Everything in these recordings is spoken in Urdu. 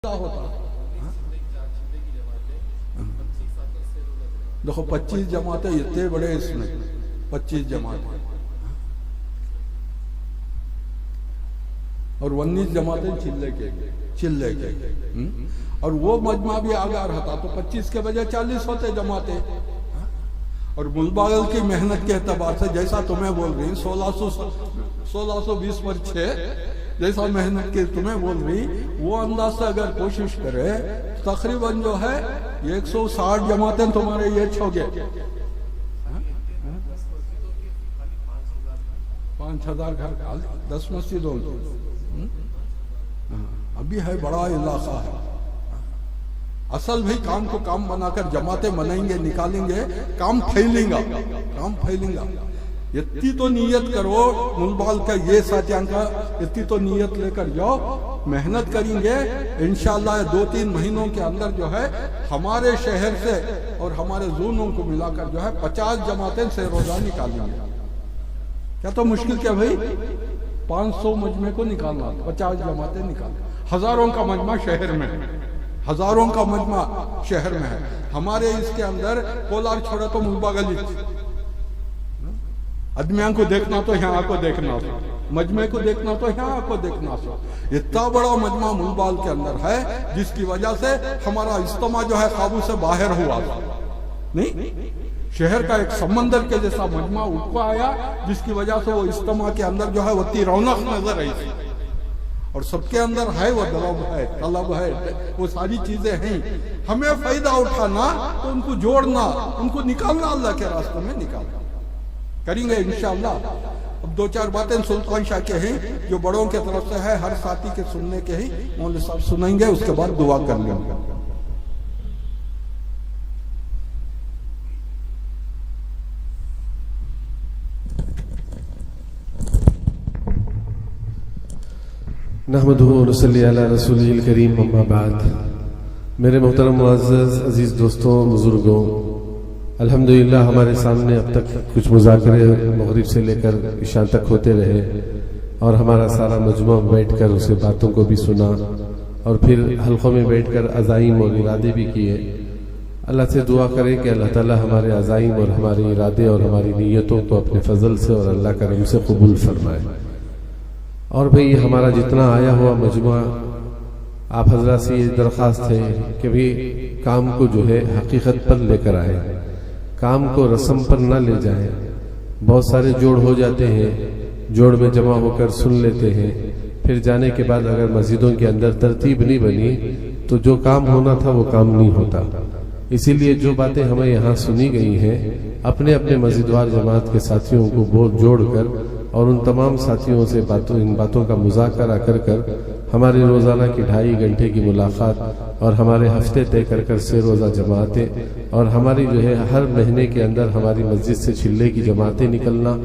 ہوتا دیکھو 25 جماعتیں اتنے بڑے اس میں 25 جماعتیں اور 19 جماعتیں چلے کے اور وہ مجمع بھی آگاہ رہتا تو 25 کے بجائے 40 ہوتے جماعتیں اور ملباغل کی محنت کے اعتبار سے جیسا تمہیں بول رہی 1620 پر 6 جیسا محنت کی تمہیں بول رہی وہ انداز سے اگر کوشش کرے تقریباً جو ہے 160 جماعتیں تمہارے یہ چھوگے 5000 گھر 10 مسجدوں ابھی ہے بڑا علاقہ ہے اصل بھی کام کو کام بنا کر جماعتیں بنائیں گے نکالیں گے کام پھیلیں گا اتنی تو نیت کرو ملبال کا یہ ساتھیاں کا اتنی تو نیت لے کر جاؤ محنت کریں گے انشاءاللہ 2-3 مہینوں کے اندر جو ہے ہمارے شہر سے اور ہمارے زونوں کو ملا کر جو ہے 50 جماعتیں سے روزہ نکالیں گے کیا تو مشکل کیا بھائی 500 مجمع کو نکالنا 50 جماعتیں نکالنا ہزاروں کا مجمع شہر میں ہزاروں کا مجمع شہر میں ہے ہمارے اس کے اندر کولار چھوڑا تو ملباغل ادمیان کو دیکھنا تو یہاں کو دیکھنا سو مجمع کو دیکھنا تو یہاں کو دیکھنا سو اتنا بڑا مجمع ملبال کے اندر ہے جس کی وجہ سے ہمارا اجتماع جو ہے قابو سے باہر ہوا نہیں شہر کا ایک سمندر کے جیسا مجمع اٹھ کو آیا جس کی وجہ سے وہ اجتماع کے اندر جو ہے وہ اتنی رونق نظر رہی تھی اور سب کے اندر ہے وہ درب ہے طلب ہے وہ ساری چیزیں ہیں ہمیں فائدہ اٹھانا تو ان کو جوڑنا ان کو نکالنا اللہ کے راستے میں نکالنا کریں گے انشاءاللہ اب 2-4 باتیں سلطان شاہ کے ہیں جو بڑوں کے طرف سے ہے ہر ساتھی کے سننے کے ہیں مولوی صاحب سنیں گے اس کے بعد دعا کر لیں گے نحمدہ و نصلی علی رسولہ الکریم اما بعد میرے محترم معزز عزیز دوستوں بزرگوں الحمدللہ ہمارے سامنے اب تک کچھ مذاکرے مغرب سے لے کر عشاء تک ہوتے رہے اور ہمارا سارا مجمع بیٹھ کر اسے باتوں کو بھی سنا اور پھر حلقوں میں بیٹھ کر عزائم اور ارادے بھی کیے اللہ سے دعا کرے کہ اللہ تعالی ہمارے عزائم اور ہمارے ارادے اور ہماری نیتوں کو اپنے فضل سے اور اللہ کرم سے قبول فرمائے اور بھئی ہمارا جتنا آیا ہوا مجموعہ آپ حضرات سے یہ درخواست ہے کہ بھی کام کو جو ہے حقیقت پر لے کر آئے کام کو رسم پر نہ لے جائیں بہت سارے جوڑ ہو جاتے ہیں جوڑ میں جمع ہو کر سن لیتے ہیں پھر جانے کے بعد اگر مسجدوں کے اندر ترتیب نہیں بنی تو جو کام ہونا تھا وہ کام نہیں ہوتا اسی لیے جو باتیں ہمیں یہاں سنی گئی ہیں اپنے اپنے مسجدوار جماعت کے ساتھیوں کو جوڑ کر اور ان تمام ساتھیوں سے ان باتوں کا مذاکرہ کر ہماری روزانہ کی 2.5 گھنٹے کی ملاقات اور ہمارے ہفتے طے کر سے روزہ جماعتیں اور ہماری جو ہے ہر مہینے کے اندر ہماری مسجد سے چلے کی جماعتیں نکلنا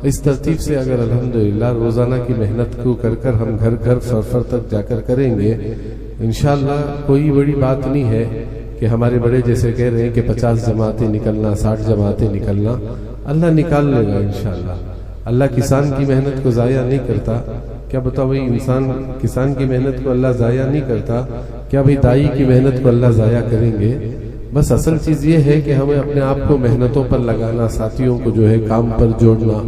اس ترتیب سے اگر الحمدللہ روزانہ کی محنت کو کر ہم گھر فرفر تک جا کر کریں گے انشاءاللہ کوئی بڑی بات نہیں ہے کہ ہمارے بڑے جیسے کہہ رہے ہیں کہ 50 جماعتیں نکلنا 60 جماعتیں نکلنا اللہ نکال لے گا انشاءاللہ اللہ کسان کی محنت کو ضائع نہیں کرتا کیا بتاؤ بھئی انسان کسان کی محنت کو اللہ ضائع نہیں کرتا کیا بھئی دائی کی محنت کو اللہ ضائع کریں گے بس اصل چیز یہ ہے کہ ہمیں اپنے آپ کو محنتوں پر لگانا ساتھیوں کو جو ہے کام پر جوڑنا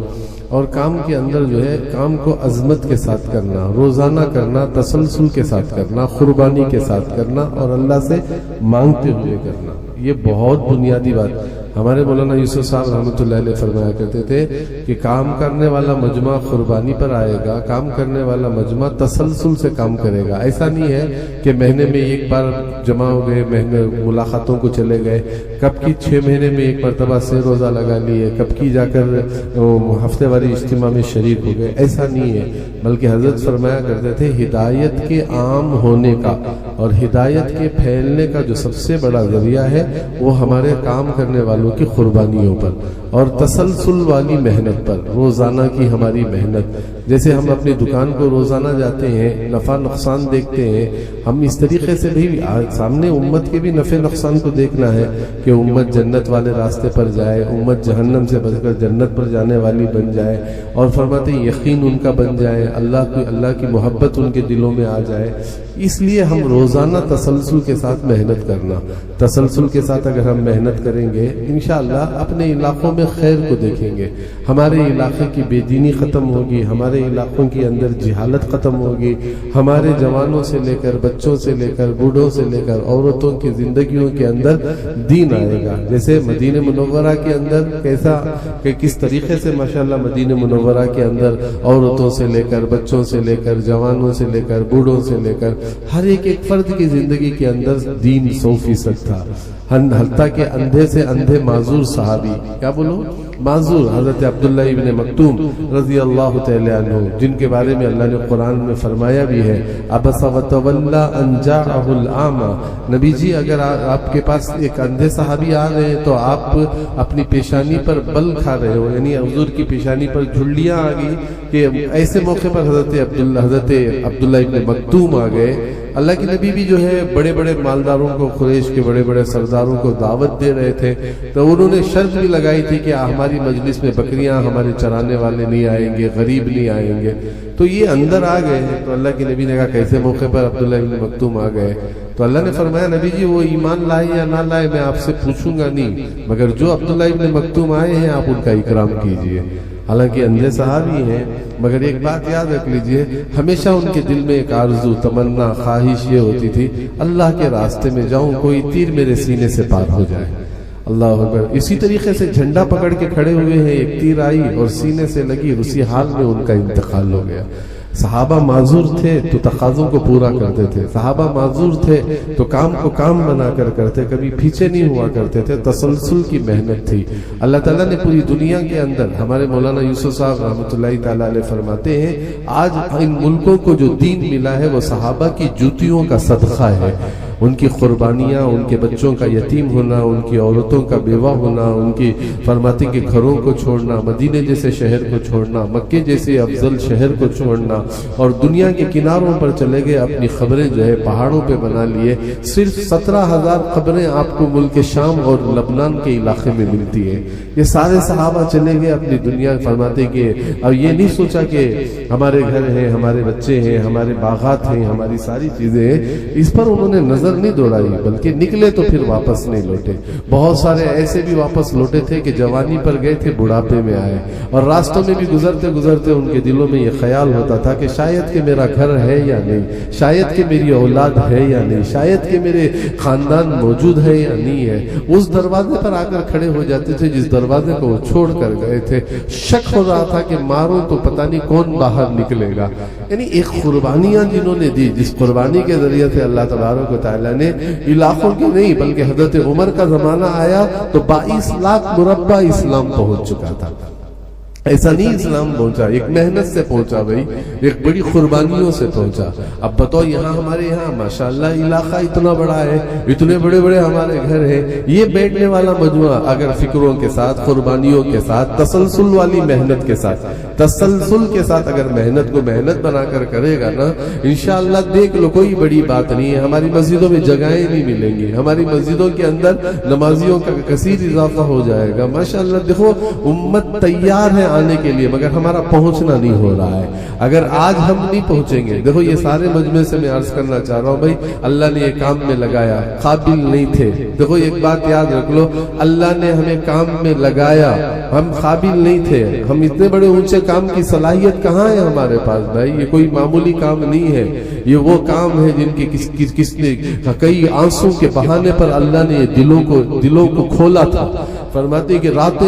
اور کام کے اندر جو ہے کام کو عظمت کے ساتھ کرنا روزانہ کرنا تسلسل کے ساتھ کرنا قربانی کے ساتھ کرنا اور اللہ سے مانگتے ہوئے کرنا یہ بہت بنیادی بات ہمارے مولانا یوسف صاحب رحمۃ اللہ علیہ فرمایا کرتے تھے کہ کام کرنے والا مجمع قربانی پر آئے گا کام کرنے والا مجمع تسلسل سے کام کرے گا ایسا نہیں ہے کہ مہینے میں ایک بار جمع ہو گئے مہینے ملاقاتوں کو چلے گئے کب کی 6 مہینے میں ایک مرتبہ سے روزہ لگا لیے کب کی جا کر ہفتے والی اجتماع میں شریک ہو گئے ایسا نہیں ہے بلکہ حضرت فرمایا کرتے تھے ہدایت کے عام ہونے کا اور ہدایت کے پھیلنے کا جو سب سے بڑا ذریعہ ہے وہ ہمارے کام کرنے والوں کی قربانیوں پر اور تسلسل والی محنت پر، روزانہ کی ہماری محنت. جیسے ہم اپنی دکان کو روزانہ جاتے ہیں، نفع نقصان دیکھتے ہیں، ہم اس طریقے سے بھی سامنے امت کے بھی نفع نقصان کو دیکھنا ہے کہ امت جنت والے راستے پر جائے، امت جہنم سے بچ کر جنت پر جانے والی بن جائے، اور فرماتے ہیں یقین ان کا بن جائے، اللہ کی محبت ان کے دلوں میں آ جائے. اس لیے ہم روزانہ تسلسل کے ساتھ محنت کرنا. تسلسل کے ساتھ اگر ہم محنت کریں گے انشاءاللہ اپنے علاقوں میں خیر کو دیکھیں گے. ہمارے علاقے کی بے دینی ختم ہوگی، ہمارے علاقوں کے اندر جہالت ختم ہوگی، ہمارے جوانوں سے لے کر بچوں سے لے کر بوڑھوں سے لے کر عورتوں کی زندگیوں کے اندر دین آئے گا. جیسے مدینہ منورہ کے اندر کس طریقے سے ماشاءاللہ مدینہ منورہ کے اندر عورتوں سے لے کر بچوں سے لے کر جوانوں سے لے کر بوڑھوں سے لے کر ہر ایک فرد کی زندگی کے اندر دین 100% تھا. حتیٰ کہ اندھے سے اندھے معذور صحابی، کیا بولو معذور، حضرت عبداللہ ابن مکتوم رضی اللہ تعالی عنہ، جن کے بارے میں اللہ نے قرآن میں فرمایا بھی ہے عبس وتولی ان جاءہ الاعمی. نبی جی اگر آپ کے پاس ایک اندھے صحابی آ گئے تو آپ اپنی پیشانی پر بل کھا رہے ہو، یعنی حضور کی پیشانی پر جھلیاں آ گئی کہ ایسے موقع پر حضرت عبداللہ ابن مکتوم آ گئے. اللہ کے نبی بھی جو ہے بڑے بڑے مالداروں کو، قریش کے بڑے بڑے سرداروں کو دعوت دے رہے تھے، تو انہوں نے شرط بھی لگائی تھی کہ ہماری مجلس میں بکریاں ہمارے چرانے والے نہیں آئیں گے، غریب نہیں آئیں گے. تو یہ اندر آ گئے ہیں. تو اللہ کے نبی نے کہا کیسے موقع پر عبداللہ ابن مکتوم آ گئے؟ تو اللہ نے فرمایا نبی جی وہ ایمان لائے یا نہ لائے میں آپ سے پوچھوں گا نہیں، مگر جو عبداللہ ابن مکتوم آئے ہیں آپ ان کا اکرام کیجئے. حالانکہ اندھے صحابی ہیں، مگر ایک بات یاد رکھ لیجئے، ہمیشہ ان کے دل میں ایک آرزو، تمنا، خواہش یہ ہوتی تھی اللہ کے راستے میں جاؤں، کوئی تیر میرے سینے سے پار ہو جائے. اللہ اکبر. اسی طریقے سے جھنڈا پکڑ کے کھڑے ہوئے ہیں، ایک تیر آئی اور سینے سے لگی، اسی حال میں ان کا انتقال ہو گیا. صحابہ معذور تھے تو تقاضوں کو پورا کرتے تھے، صحابہ معذور تھے تو کام کو کام بنا کر کرتے، کبھی پیچھے نہیں ہوا کرتے تھے. تسلسل کی محنت تھی. اللہ تعالیٰ نے پوری دنیا کے اندر، ہمارے مولانا یوسف صاحب رحمۃ اللہ تعالیٰ علیہ فرماتے ہیں آج ان ملکوں کو جو دین ملا ہے وہ صحابہ کی جوتیوں کا صدقہ ہے. ان کی قربانیاں، ان کے بچوں کا یتیم ہونا، ان کی عورتوں کا بیوہ ہونا، ان کی فرماتے کے گھروں کو چھوڑنا، مدینے جیسے شہر کو چھوڑنا، مکے جیسے افضل شہر کو چھوڑنا، اور دنیا کے کناروں پر چلے گئے، اپنی خبریں جو ہے پہاڑوں پہ بنا لیے. صرف 17,000 خبریں آپ کو ملک شام اور لبنان کے علاقے میں ملتی ہیں. یہ سارے صحابہ چلے گئے اپنی دنیا، فرماتے کہ اب یہ نہیں سوچا کہ ہمارے گھر ہیں، ہمارے بچے ہیں، ہمارے باغات ہیں، ہماری ساری چیزیں ہیں، اس پر انہوں نے نظر نہیں دوڑائی، بلکہ نکلے تو پھر واپس نہیں لوٹے. بہت سارے ایسے بھی واپس لوٹے تھے کہ جوانی پر گئے تھے، بڑھاپے میں آئے، اور راستوں میں بھی گزرتے گزرتے ان کے دلوں میں یہ خیال ہوتا تھا کہ شاید کہ میرا گھر ہے یا نہیں، شاید کہ میری اولاد ہے یا نہیں، شاید کہ میرے خاندان موجود ہے یا نہیں ہے. اس دروازے پر آ کر کھڑے ہو جاتے تھے جس دروازے کو وہ چھوڑ کر گئے تھے. شک ہو رہا تھا کہ مارو تو پتہ نہیں کون باہر نکلے گا. یعنی ایک قربانیاں جنہوں نے دی، جس قربانی کے ذریعے سے اللہ تبارک و تعالیٰ نے علاقوں کی نہیں بلکہ حضرت عمر کا زمانہ آیا تو 22 لاکھ مربع اسلام پہنچ چکا تھا. ایسا نہیں اسلام پہنچا، ایک محنت سے پہنچا بھائی، ایک بڑی قربانیوں سے پہنچا. اب بتاؤ یہاں ہمارے یہاں ماشاءاللہ علاقہ اتنا بڑا ہے، اتنے بڑے بڑے ہمارے گھر ہیں. یہ بیٹھنے والا مجموعہ اگر فکروں کے ساتھ، قربانیوں کے ساتھ، تسلسل والی محنت کے ساتھ، تسلسل کے ساتھ اگر محنت کو محنت بنا کر کرے گا نا، انشاءاللہ دیکھ لو کوئی بڑی بات نہیں ہے. ہماری مسجدوں میں جگہیں نہیں ملیں گی، ہماری مسجدوں کے اندر نمازیوں کا کثیر اضافہ ہو جائے گا. ماشاءاللہ دیکھو امت تیار ہے آنے کے لیے، مگر ہمارا پہنچنا نہیں ہو رہا ہے. اگر آج ہم نہیں پہنچیں گے، دیکھو یہ سارے مجمع سے میں عرض کرنا چاہ رہا ہوں بھائی اللہ نے یہ کام میں لگایا، قابل نہیں تھے. دیکھو ایک بات یاد رکھ لو، اللہ نے ہمیں کام میں لگایا، ہم قابل نہیں تھے. ہم اتنے بڑے اونچے کام کی صلاحیت کہاں ہے ہمارے پاس بھائی؟ یہ کوئی معمولی کام نہیں ہے، یہ وہ کام ہے جن کی کس نے کئی آنسوں کے بہانے پر اللہ نے دلوں کو کھولا تھا. فرماتے کہ راتیں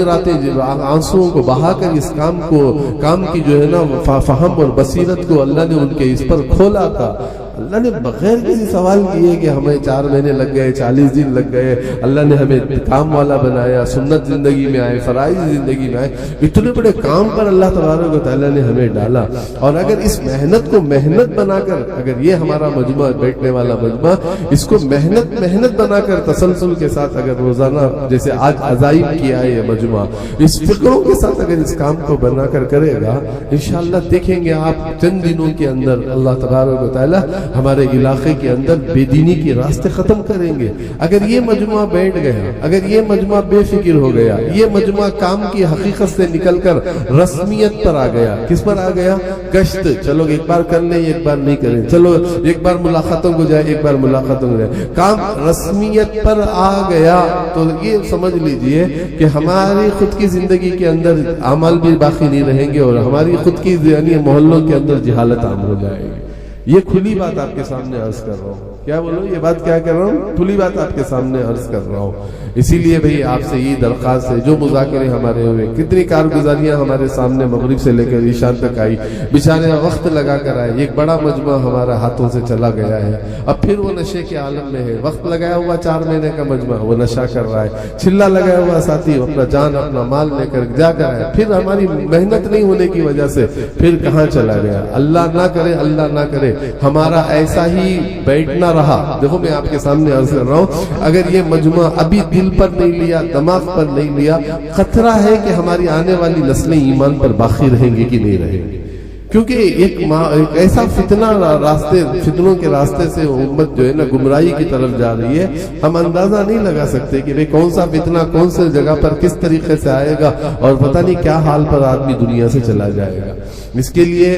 آنسوں کو بہا کر اس کام کی جو ہے نا فہم اور بصیرت کو اللہ نے ان کے اس پر کھولا تھا. اللہ نے بغیر کسی سوال کیے کہ ہمیں 4 مہینے لگ گئے، 40 دن لگ گئے، اللہ نے ہمیں کام والا بنایا، سنت زندگی میں آئے، فرائض زندگی میں آئے، اتنے بڑے کام پر اللہ تبارک و تعالیٰ نے ہمیں ڈالا. اور اگر اس محنت کو محنت بنا کر، اگر یہ ہمارا مجمع بیٹھنے والا مجمع، اس کو محنت بنا کر تسلسل کے ساتھ اگر روزانہ جیسے آج عزائم کیا ہے یہ مجمع، اس فکروں کے ساتھ اگر اس کام کو بنا کر کرے گا، انشاءاللہ دیکھیں گے آپ چند دنوں کے اندر اللہ تبارک و تعالیٰ ہمارے علاقے کے اندر بے دینی کے راستے ختم کریں گے. اگر یہ مجمع بیٹھ گیا، اگر یہ مجمع بے فکر ہو گیا، یہ مجمع کام کی حقیقت سے نکل کر رسمیت پر آ گیا، کس پر آ گیا؟ گشت، چلو ایک بار کر لیں، ایک بار نہیں کریں، چلو ایک بار ملاقاتوں کو جائے، ایک بار ملاقاتوں کو جائے، کام رسمیت پر آ گیا تو یہ سمجھ لیجئے کہ ہماری خود کی زندگی کے اندر اعمال بھی باقی نہیں رہیں گے، اور ہماری خود کی یعنی محلوں کے اندر جہالت عام ہو جائے گی. یہ کھلی بات آپ کے سامنے عرض کر رہا ہوں. کیا بولو؟ یہ بات کیا کر رہا ہوں؟ کھلی بات آپ کے سامنے عرض کر رہا ہوں. اسی لیے بھئی آپ سے یہ درخواست ہے، جو مذاکرے ہمارے ہوئے، کتنی کارگزاریاں ہمارے سامنے مغرب سے لے کر عشاء تک آئی، بیچارے وقت لگا کر آئے، ایک بڑا مجمع ہمارا ہاتھوں سے چلا گیا ہے، اب پھر وہ نشے کے عالم میں ہے. وقت لگایا ہوا 4 مہینے کا مجمع، وہ نشہ کر رہا ہے. چلا لگایا ہوا ساتھی اپنا جان اپنا مال لے کر جا کر آئے، پھر ہماری محنت نہیں ہونے کی وجہ سے پھر کہاں چلا گیا. اللہ نہ کرے ہمارا ایسا ہی بیٹھنا رہا. دیکھو میں آپ کے سامنے عرض کر رہا ہوں، اگر یہ مجمع ابھی دل پر نہیں لیا، دماغ پر نہیں لیا، خطرہ ہے کہ ہماری آنے والی نسلیں ایمان پر باقی رہیں گی کہ نہیں رہیں گی. کیونکہ ایک ایسا فتنوں کے راستے سے امت جو ہے نا گمراہی کی طرف جا رہی ہے. ہم اندازہ نہیں لگا سکتے کہ کون سا فتنہ کون سے جگہ پر کس طریقے سے آئے گا، اور پتہ نہیں کیا حال پر آدمی دنیا سے چلا جائے گا. اس کے لیے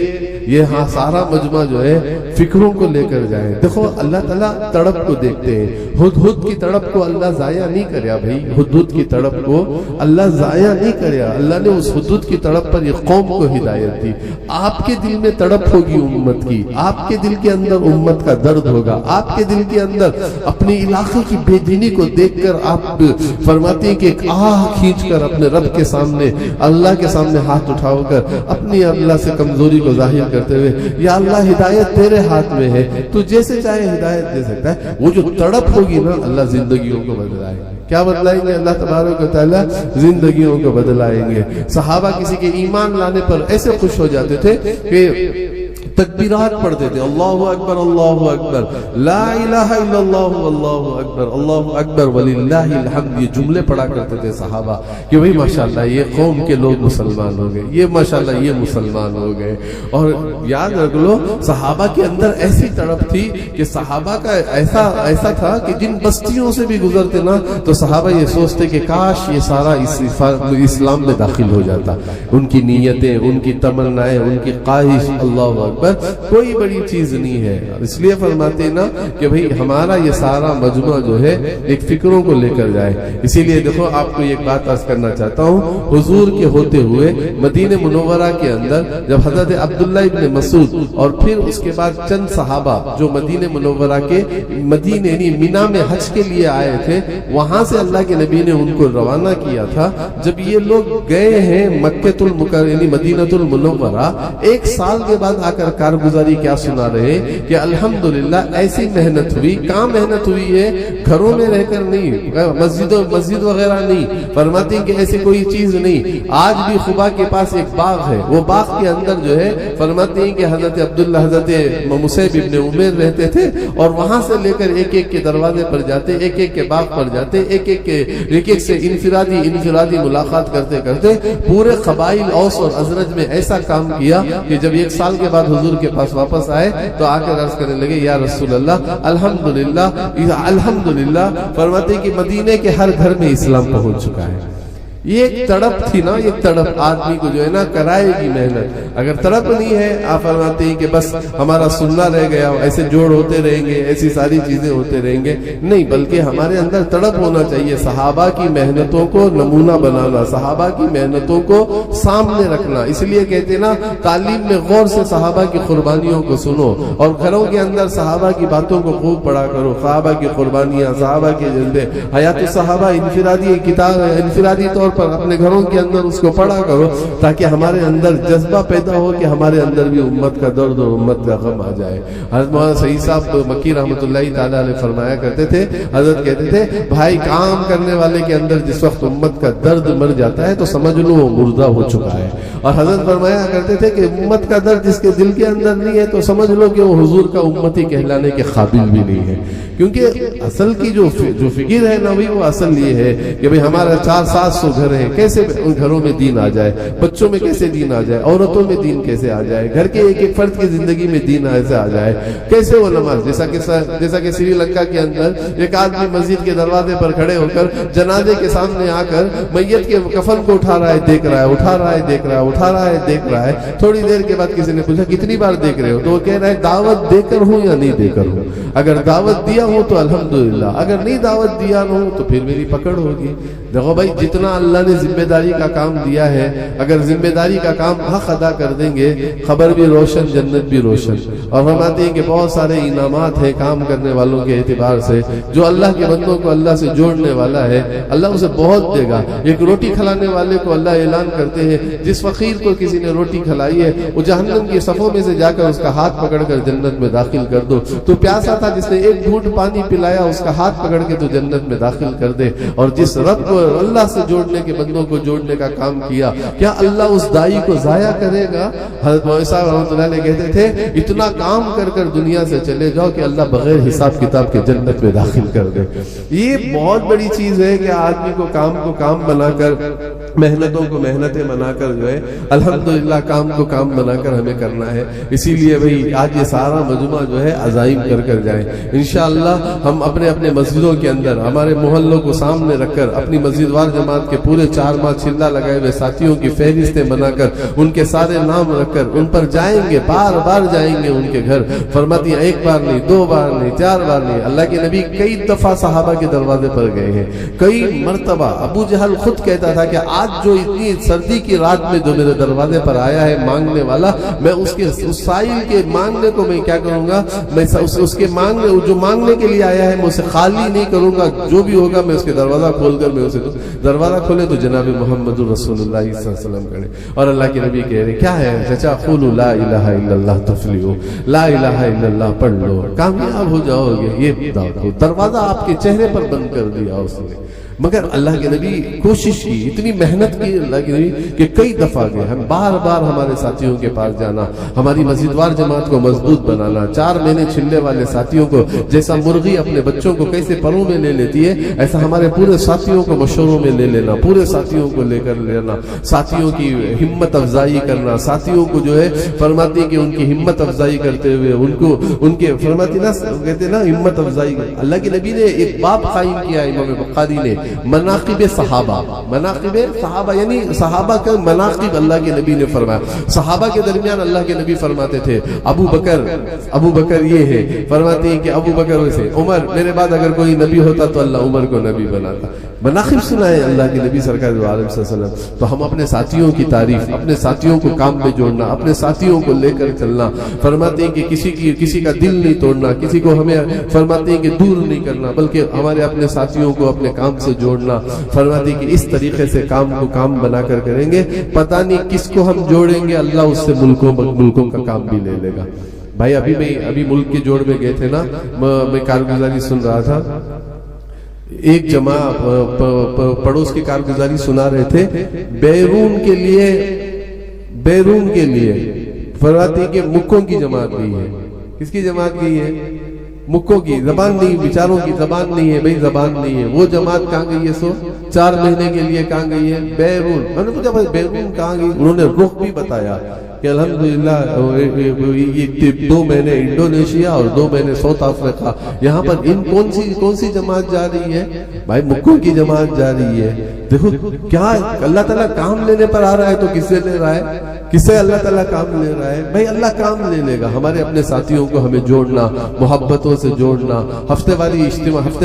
یہ سارا مجمع جو ہے فکروں کو لے کر جائیں. دیکھو اللہ تعالیٰ تڑپ کو دیکھتے ہیں، ہدہد کی تڑپ کو اللہ ضائع نہیں کریا. بھائی ہدہد کی تڑپ کو اللہ ضائع نہیں کریا. اللہ نے اس ہدہد کی تڑپ پر یہ قوم کو ہدایت دی. آپ کے دل میں تڑپ ہوگی امت کی، آپ کے دل کے اندر امت کا درد ہوگا، آپ کے دل کے اندر اپنے علاقے کی بے دینی کو دیکھ کر آپ فرماتے ہیں کہ ایک آہ کھینچ کر اپنے رب کے سامنے، اللہ کے سامنے ہاتھ اٹھاؤ کر اپنی اللہ سے کمزوری کو ظاہر کرتے ہوئے، یا اللہ ہدایت تیرے ہاتھ میں ہے، تو جیسے چاہے ہدایت دے سکتا ہے. وہ جو تڑپ ہوگی نا، اللہ زندگیوں کو بدلائے گا. کیا بدلائیں گے؟ اللہ تبارک و تعالیٰ زندگیوں کو بدلائیں گے. صحابہ کسی کے ایمان لانے پر ایسے خوش ہو جاتے تھے کہ تکبیرات پڑھتے تھے، اللہ اکبر اللہ اکبر، لا الہ الا اللہ اللہ اکبر اللہ اکبر وللہ الحمد. یہ جملے پڑھا کرتے تھے صحابہ کہ بھئی ماشاءاللہ یہ قوم کے لوگ مسلمان ہو گئے، یہ ماشاءاللہ یہ مسلمان ہو گئے. اور یاد رکھ لو صحابہ کے اندر ایسی تڑپ تھی کہ صحابہ کا ایسا تھا کہ جن بستیوں سے بھی گزرتے نا تو صحابہ یہ سوچتے کہ کاش یہ سارا اسلام میں داخل ہو جاتا. ان کی نیتیں، ان کی تمنائیں، ان کی خواہش، اللہ اکبر، کوئی بڑی چیز نہیں ہے. اس لیے فرماتے ہیں نا کہ بھئی ہمارا یہ سارا مجمع جو ہے ایک فکروں کو لے کر جائے. اسی لیے دیکھو آپ کو ایک بات عرض کرنا چاہتا ہوں، حضور کے ہوتے ہوئے مدینہ منورہ کے اندر جب حضرت عبداللہ ابن مسعود اور پھر اس کے بعد چند صحابہ جو مدینہ منورہ کے مدینہ یعنی مینا میں حج کے لیے آئے تھے، وہاں سے اللہ کے نبی نے ان کو روانہ کیا تھا. جب یہ لوگ گئے ہیں مکہ المکرمہ یعنی مدینہ المنورہ، 1 سال کے بعد آ کر کارگزاری کیا سنا رہے کہ الحمدللہ ایسی محنت ہوئی. کہاں محنت ہوئی ہے؟ گھروں میں رہ کر نہیں، مسجد وغیرہ نہیں. فرماتے ہیں کہ ایسی کوئی چیز نہیں. آج بھی خبا کے پاس ایک باغ ہے، وہ باغ کے اندر جو ہے فرماتے ہیں کہ حضرت عبداللہ حضرت مصعب ابن عمیر رہتے تھے، اور وہاں سے لے کر ایک ایک کے دروازے پر جاتے، ایک ایک کے باغ پر جاتے، ایک ایک سے انفرادی ملاقات کرتے کرتے پورے قبائل اوس اور ازرج میں ایسا کام کیا کہ جب 1 سال کے بعد حضور کے پاس واپس آئے تو آ کر عرض کرنے لگے یا رسول اللہ الحمدللہ. فرماتے کہ مدینے کے ہر گھر میں اسلام پہنچ چکا ہے. یہ ایک تڑپ تھی نا، یہ تڑپ آدمی کو جو ہے نا کرائے گی محنت. اگر تڑپ نہیں ہے، آپ فرماتے ہیں کہ بس ہمارا سننا رہ گیا، ایسے جوڑ ہوتے رہیں گے، ایسی ساری چیزیں ہوتے رہیں گے، نہیں، بلکہ ہمارے اندر تڑپ ہونا چاہیے. صحابہ کی محنتوں کو نمونہ بنانا، صحابہ کی محنتوں کو سامنے رکھنا. اس لیے کہتے ہیں نا تعلیم میں غور سے صحابہ کی قربانیوں کو سنو، اور گھروں کے اندر صحابہ کی باتوں کو خوب پڑھا کرو. صحابہ کی قربانیاں، صحابہ کے جذبے، حیات الصحابہ انفرادی طور پر اپنے گھروں کے اندر اس کو پڑھا کرو تاکہ ہمارے اندر جذبہ پیدا ہو کہ ہمارے اندر بھی امت کا درد اور امت کا غم آ جائے. حضرت مولانا سعید صاحب مکی رحمۃ اللہ تعالی علیہ فرمایا کرتے تھے, حضرت کہتے تھے بھائی کام کرنے والے کے اندر جس وقت امت کا درد مر جاتا ہے تو سمجھ لو وہ مردہ ہو چکا ہے. اور حضرت فرمایا کرتے تھے کہ امت کا درد جس کے دل کے اندر نہیں ہے تو سمجھ لو کہ وہ حضور کا امتی کہلانے کے قابل بھی نہیں ہے. کیونکہ اصل کی جو فکر ہے نا وہ اصل یہ ہے کہ بھئی ہمارا 400-700 گھر ہیں, کیسے ان گھروں میں دین آ جائے, بچوں میں کیسے دین آ جائے, عورتوں میں دین کیسے آ جائے, گھر کے ایک ایک فرد کی زندگی میں دین ایسے آ جائے, کیسے وہ نماز, جیسا کہ سری لنکا کے اندر ایک آدمی مسجد کے دروازے پر کھڑے ہو کر جنازے کے سامنے آ کر میت کے کفن کو اٹھا رہا ہے, دیکھ رہا ہے, اٹھا رہا ہے, دیکھ رہا ہے, اٹھا رہا ہے, دیکھ رہا ہے. تھوڑی دیر کے بعد کسی نے پوچھا کتنی بار دیکھ رہے ہو, تو وہ کہہ رہا ہے دعوت دے کر ہوں یا نہیں دے کر ہوں, اگر دعوت دیا ہوں تو الحمدللہ, اگر نہیں دعوت دیا نہ ہو تو پھر میری پکڑ ہوگی. دیکھو بھائی جتنا اللہ نے ذمہ داری کا کام دیا ہے, اگر ذمہ داری کا کام حق ادا کر دیں گے, خبر بھی روشن, جنت بھی روشن. اور فرماتے ہیں کہ بہت سارے انعامات ہیں کام کرنے والوں کے اعتبار سے, جو اللہ کے بندوں کو اللہ سے جوڑنے والا ہے اللہ اسے بہت دے گا. ایک روٹی کھلانے والے کو اللہ اعلان کرتے ہیں جس فقیر کو کسی نے روٹی کھلائی ہے وہ جہنم کی صفوں میں سے جا کر اس کا ہاتھ پکڑ کر جنت میں داخل کر دو. تو پیاسا تھا جس نے ایک گھونٹ پانی پلایا اس کا ہاتھ پکڑ کے تو جنت میں داخل کر دے. اور جس رب کو اللہ سے جوڑنے کے بندوں کو جوڑنے کا کام کیا, کیا اللہ اس دائی کو ضائع کرے گا؟ حضرت مولانا صاحب رحمۃ اللہ علیہ کہتے تھے اتنا کام کر کر دنیا سے چلے جاؤ کہ اللہ بغیر حساب کتاب کے جنت میں داخل کر دے. یہ بہت بڑی چیز ہے کہ آدمی کو کام بنا کر, محنتوں کو محنتیں بنا کر جو ہے الحمدللہ کام کو کام بنا کر ہمیں کرنا ہے. اسی لیے بھئی آج یہ سارا مجمع جو ہے عزائم کر جائیں. انشاءاللہ ہم اپنے اپنے مسجدوں کے اندر ہمارے محلوں کو سامنے رکھ کر اپنی مسجد وار جماعت کے پورے 4 ماہ چلہ لگائے ہوئے ساتھیوں کی فہرستیں بنا کر ان کے سارے نام رکھ کر ان پر جائیں گے, بار بار جائیں گے ان کے گھر. فرماتی ہیں 1 بار نہیں, 2 بار نہیں, 4 بار نہیں. اللہ کے نبی کئی دفعہ صحابہ کے دروازے پر گئے ہیں, کئی مرتبہ. ابو جہل خود کہتا تھا کہ آج جو اتنی سردی کی رات میں جو میرے دروازے پر آیا ہے مانگنے والا, میں اس سائل کے مانگنے کو میں کیا کروں گا, میں اس کے جو مانگنے کے لیے آیا ہے میں اسے خالی نہیں کروں گا. جو بھی ہوگا میں اس کے دروازہ کھول کر میں اسے دروازہ کھولے تو جناب محمد رسول اللہ صلی اللہ علیہ وسلم کرے. اور اللہ کے نبی کہہ رہے کیا ہے چچا, قولوا لا الہ الا اللہ تفلحوا, لا الہ الا اللہ پڑھ لو کامیاب ہو جاؤ گے. یہ دروازہ آپ کے چہرے پر بند کر دیا اس نے. مگر اللہ کے نبی کوشش کی, اتنی محنت کی اللہ کے نبی کہ کئی دفعہ گئے. ہم بار بار ہمارے ساتھیوں کے پاس جانا, ہماری مسجد وار جماعت کو مضبوط بنانا. 4 مہینے چھلنے والے ساتھیوں کو جیسا مرغی اپنے بچوں کو کیسے پروں میں لے لیتی ہے, ایسا ہمارے پورے ساتھیوں کو مشوروں میں لے لینا, پورے ساتھیوں کو لے کر لینا, ساتھیوں کی ہمت افزائی کرنا. ساتھیوں کو جو ہے فرماتی کہ ان کی ہمت افزائی کرتے ہوئے ان کے فرماتی نا کہتے نا ہمت افزائی. اللہ کے نبی نے ایک باب قائم کیا امام بخاری نے, مناقب صحابہ یعنی صحابہ کا مناقب اللہ کے نبی نے فرمایا. صحابہ کے درمیان اللہ کے نبی فرماتے تھے ابو بکر یہ ہے, فرماتے ہیں کہ ابو بکر ویسے, عمر میرے بعد اگر کوئی نبی ہوتا تو اللہ عمر کو نبی بناتا. مناقب سنائے اللہ کے نبی سرکار دو عالم صلی اللہ علیہ وسلم. تو ہم اپنے ساتھیوں کی تعریف, اپنے ساتھیوں کو کام میں جوڑنا, اپنے ساتھیوں کو لے کر چلنا. فرماتے ہیں کہ کسی کا دل نہیں توڑنا, کسی کو ہمیں فرماتے ہیں کہ دور نہیں کرنا, بلکہ ہمارے اپنے ساتھیوں کو اپنے کام سے جوڑنا. فرماتے ہیں کہ اس طریقے سے کام کو کام بنا کر کریں گے, پتہ نہیں کس کو ہم جوڑیں گے, اللہ اس سے ملکوں کا کام بھی لے لے گا. بھائی ابھی ملک کے جوڑ میں گئے تھے نا, میں کارگزاری سن رہا تھا, ایک جماعت پڑوس کی کارگزاری سنا رہے تھے. بیرون کے لیے فرماتے ہیں کہ مکوں کی جماعت گئی ہے. کس کی جماعت گئی ہے؟ مکوں کی. زبان نہیں, بیچاروں کی زبان نہیں ہے بھئی, زبان نہیں ہے. وہ جماعت کہاں گئی ہے؟ 4 مہینے کے لیے کہاں گئی ہے؟ بیرون. میں نے پوچھا بھائی بیرون کہاں گئی؟ انہوں نے رخ بھی بتایا کہ الحمدللہ یہ 2 مہینے انڈونیشیا اور 2 مہینے ساؤتھ افریقہ. یہاں پر ان کون سی جماعت جا رہی ہے؟ بھائی مکوں کی جماعت جا رہی ہے. دیکھو کیا اللہ تعالیٰ کام لینے پر آ رہا ہے تو کس سے لے رہا ہے؟ کس سے اللہ تعالیٰ کام لے رہا ہے؟ بھائی اللہ کام لے لے گا. ہمارے اپنے ساتھیوں کو ہمیں جوڑنا، محبتوں سے جوڑنا. ہفتے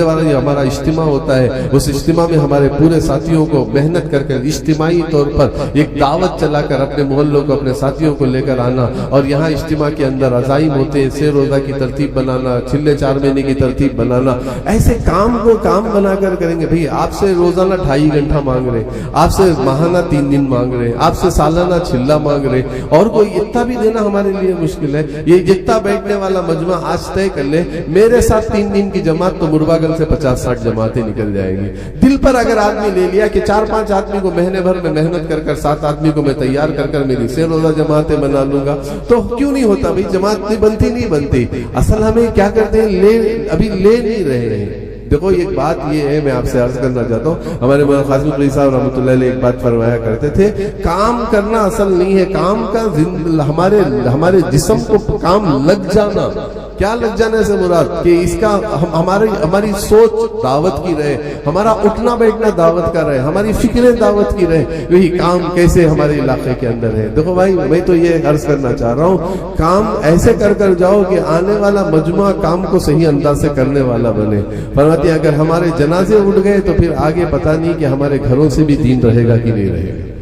والی ہمارا اجتماع ہوتا ہے، اس اجتماع میں ہمارے پورے ساتھیوں کو محنت کر کے اجتماعی طور پر ایک دعوت چلا کر اپنے محلوں کو، اپنے ساتھیوں کو لے کر آنا. اور یہاں اجتماع کے اندر عزائم ہوتے ہیں، سہ روزہ کی ترتیب بنانا، چھلے 4 مہینے کی ترتیب بنانا. ایسے کام کو کام بنا کر کریں گے. بھئی آپ سے روزانہ 2.5 گھنٹہ مانگ رہے، آپ سے ماہانہ 3 دن مانگ رہے، آپ سے سالانہ چھلا مانگ رہے، اور کوئی اتنا بھی دینا ہمارے لیے مشکل ہے. یہ جتنا بیٹھنے والا مجمع آج طے کر لے، میرے ساتھ 3 دن کی جماعت تو مربع گل سے 50-60 جماعتیں نکل جائیں گی. دل پر اگر آدمی لے لیا کہ 4-5 آدمی کو مہینے بھر میں محنت کر 7 آدمی کو میں تیار کر میری 6 روزہ جماعتیں بنا لوں گا، تو کیوں نہیں ہوتا بھئی؟ جماعت نہیں بنتی. اصل ہمیں کیا کرتے ہیں، ابھی لے نہیں رہے ہیں. دیکھو ایک بات یہ ہے، میں آپ سے عرض کرنا چاہتا ہوں، ہمارے مولانا قاسم قلی صاحب رحمۃ اللہ علیہ ایک بات فرمایا کرتے تھے، کام کرنا اصل نہیں ہے، کام کا ہمارے جسم کو کام لگ جانا. کیا لگ جانے سے مراد کہ اس کا ہماری سوچ دعوت کی رہے، ہمارا اٹھنا بیٹھنا دعوت کا رہے، ہماری فکریں دعوت کی رہے. یہی کام کیسے ہمارے علاقے کے اندر ہے. دیکھو بھائی، میں تو یہ عرض کرنا چاہ رہا ہوں، کام ایسے کر جاؤ کہ آنے والا مجموعہ کام کو صحیح انداز سے کرنے والا بنے. فرماتے ہیں اگر ہمارے جنازے اٹھ گئے تو پھر آگے پتہ نہیں کہ ہمارے گھروں سے بھی دین رہے گا کہ نہیں رہے گا.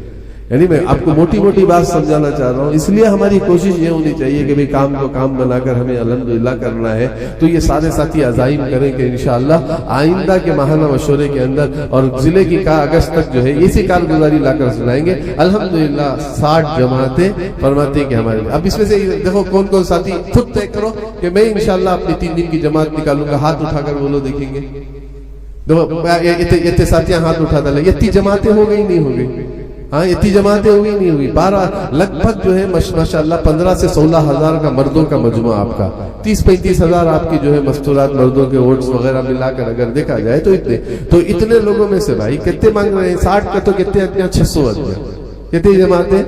یعنی میں آپ کو موٹی بات سمجھانا چاہ رہا ہوں. اس لیے ہماری کوشش یہ ہونی چاہیے کہ کام کو کام بنا کر ہمیں الحمدللہ کرنا ہے. تو یہ سارے ساتھی عزائم کریں کہ انشاءاللہ آئندہ کے ماہانہ مشورے کے اندر اور ضلع کی اگست تک جو ہے اسی کارگزاری لا کر سنائیں گے. الحمدللہ 60 جماعتیں فرماتے ہیں کہ ہمارے. اب اس میں سے دیکھو کون ساتھی خود طے کرو کہ میں انشاءاللہ اپنی 3 دن کی جماعت نکالوں گا. ہاتھ اٹھا کر بولو، دیکھیں گے. دیکھو ساتھیاں ہاتھ اٹھا دیں. اتنی جماعتیں ہو گئی نہیں ہو گئی؟ ہاں اتنی جماعتیں ہوئی نہیں ہوئی. 12 لگ بھگ جو ہے ماشاءاللہ 15 سے 16 ہزار کا مردوں کا مجموعہ آپ کا، 30-35 ہزار آپ کی جو ہے مستورات مردوں کے ووٹس وغیرہ ملا کر اگر دیکھا جائے تو اتنے لوگوں میں سے بھائی کتنے مانگ رہے ہیں؟ 60 کا تو کتنے آدمی؟ 600 آدمی. کتنی جماعتیں؟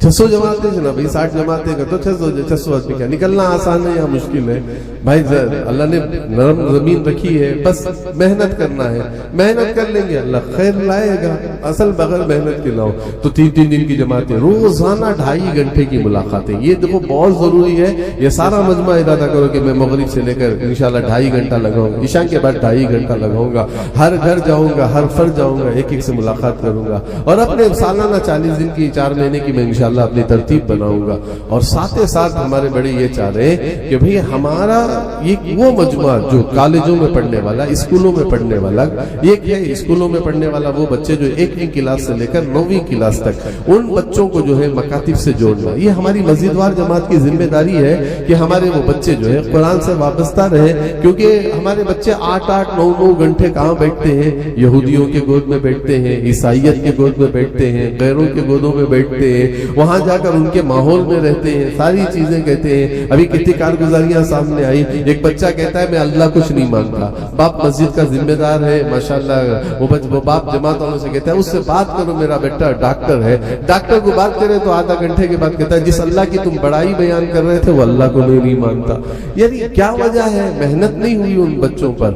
600 جماعتیں جناب. 60 جماعتیں کا تو 600 آدمی. کیا نکلنا آسان ہے یا مشکل ہے بھائی؟ اللہ نے نرم زمین رکھی ہے، بس محنت کرنا ہے. محنت کر لیں گے اللہ خیر لائے گا. اصل بغیر محنت کے لاؤ تو 3 دن کی جماعتیں، روزانہ 2.5 گھنٹے کی ملاقاتیں. یہ دیکھو بہت ضروری ہے. یہ سارا مجمع ارادہ کرو کہ میں مغرب سے لے کر انشاءاللہ 2.5 گھنٹہ لگاؤں گا، عشاء کے بعد 2.5 گھنٹہ لگاؤں گا. ہر گھر جاؤں گا، ہر فرد جاؤں گا، ایک سے ملاقات کروں گا. اور اپنے سالانہ 40 دن کی 4 مہینے کی میں انشاءاللہ اپنی ترتیب بناؤں گا. اور ساتھ ہمارے بڑے یہ چاہ رہے ہیں کہ بھئی ہمارا یہ وہ مجموعہ جو کالجوں میں پڑھنے والا، اسکولوں میں پڑھنے والا، ایک ہے اسکولوں میں پڑھنے والا وہ بچے جو 1 کلاس سے لے کر 9ویں کلاس تک، ان بچوں کو جو ہے مکاتب سے جوڑنا. یہ ہماری مزیدوار جماعت کی ذمہ داری ہے کہ ہمارے وہ بچے جو ہے قرآن سے وابستہ رہے. کیونکہ ہمارے بچے 8-8 9-9 گھنٹے کہاں بیٹھتے ہیں؟ یہودیوں کے گود میں بیٹھتے ہیں، عیسائیت کے گود میں بیٹھتے ہیں، غیروں کے گودوں میں بیٹھتے ہیں. وہاں جا کر ان کے ماحول میں رہتے ہیں، ساری چیزیں کہتے ہیں. ابھی کتنی کارگزاریاں سامنے آئی. ایک بچہ کہتا ہے میں اللہ کچھ نہیں مانگتا. باپ مسجد کا ذمہ دار ہے ماشاءاللہ. وہ باپ جماعت والوں سے کہتا ہے اس سے بات کرو، میرا بیٹا ڈاکٹر ہے. ڈاکٹر کو بات کرے تو آدھا گھنٹے کے بعد کہتا ہے جس اللہ کی تم بڑائی بیان کر رہے تھے وہ اللہ کو نہیں مانتا. یعنی کیا وجہ ہے؟ محنت نہیں ہوئی ان بچوں پر.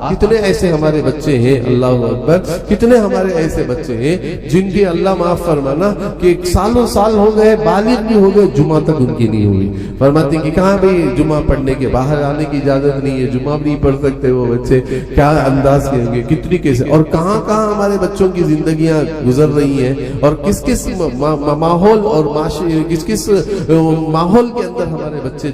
کتنے ایسے ہمارے بچے ہیں، اللہ اکبر، کتنے ہمارے ایسے بچے ہیں جن کی اللہ معاف فرمانا کہ سالوں سال ہو گئے، بالغ بھی ہو گئے، جمعہ تک ان کی نہیں ہوئی. فرماتے ہیں کہ کہاں بھئی جمعہ پڑھنے کے باہر آنے کی اجازت نہیں ہے، جمعہ بھی نہیں پڑھ سکتے وہ بچے. کیا انداز کہیں گے، کتنی کیسے اور کہاں ہمارے بچوں کی زندگیاں گزر رہی ہیں اور کس ماحول اور کس ماحول کے اندر ہمارے بچے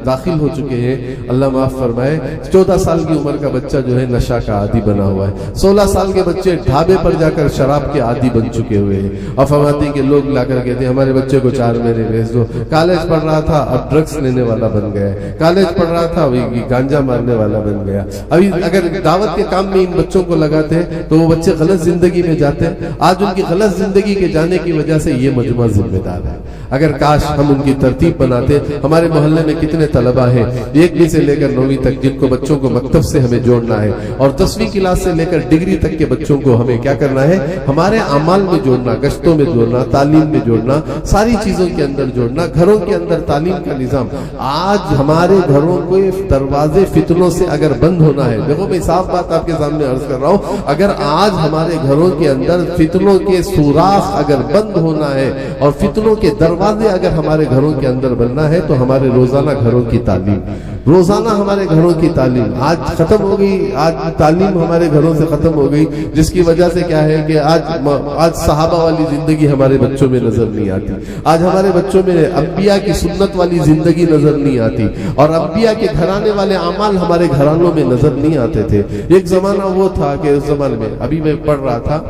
داخل ہو چکے ہیں. اللہ معاف فرمائے. 14 سال کی عمر کا بچہ جو ہے نشہ کا عادی بنا ہوا ہے. 16 سال کے بچے ڈھابے پر جا کر شراب کے عادی بن چکے ہوئے ہیں. اور فرماتے ہیں کہ لوگ لا کر کہتے ہیں ہمارے بچے کو 4 مہینے بھیج دو. کالج پڑھ رہا تھا اب ڈرگس لینے والا بن گیا ہے. کالج پڑھ رہا تھا ابھی گانجا مارنے والا بن گیا. ابھی اگر دعوت کے کام میں ان بچوں کو لگاتے ہیں تو وہ بچے غلط زندگی میں جاتے ہیں. آج ان کی غلط زندگی کے جانے کی وجہ سے یہ مجموعہ ذمہ دار ہے. اگر کاش ہم ان کی ترتیب بناتے. ہمارے محلے میں کتنے طلبہ ہیں 1ویں سے لے کر 9ویں تک جن کو بچوں کو مکتب سے ہمیں جوڑنا ہے, اور 10ویں کلاس سے لے کر ڈگری تک کے بچوں کو ہمیں کیا کرنا ہے, ہمارے اعمال میں جوڑنا, گشتوں میں جوڑنا, تعلیم میں جوڑنا, ساری چیزوں کے اندر جوڑنا, گھروں کے اندر تعلیم کا نظام. آج ہمارے گھروں کو دروازے فتنوں سے اگر بند ہونا ہے, دیکھو میں صاف بات آپ کے سامنے عرض کر رہا ہوں, اگر آج ہمارے گھروں کے اندر فتنوں کے سوراخ اگر بند ہونا ہے اور فتنوں کے دروازے اگر ہمارے گھروں کے اندر بننا ہے تو ہمارے روزانہ گھروں کی تعلیم, روزانہ ہمارے گھروں کی تعلیم آج ختم ہو گئی. آج تعلیم ہمارے گھروں سے ختم ہو گئی, جس کی وجہ سے کیا ہے کہ آج صحابہ والی زندگی ہمارے بچوں میں نظر نہیں آتی. آج ہمارے بچوں میں انبیاء کی سنت والی زندگی نظر نہیں آتی, اور انبیاء کے گھرانے والے اعمال ہمارے گھرانوں میں نظر نہیں آتے تھے. ایک زمانہ وہ تھا کہ اس زمانے میں ابھی میں پڑھ رہا تھا,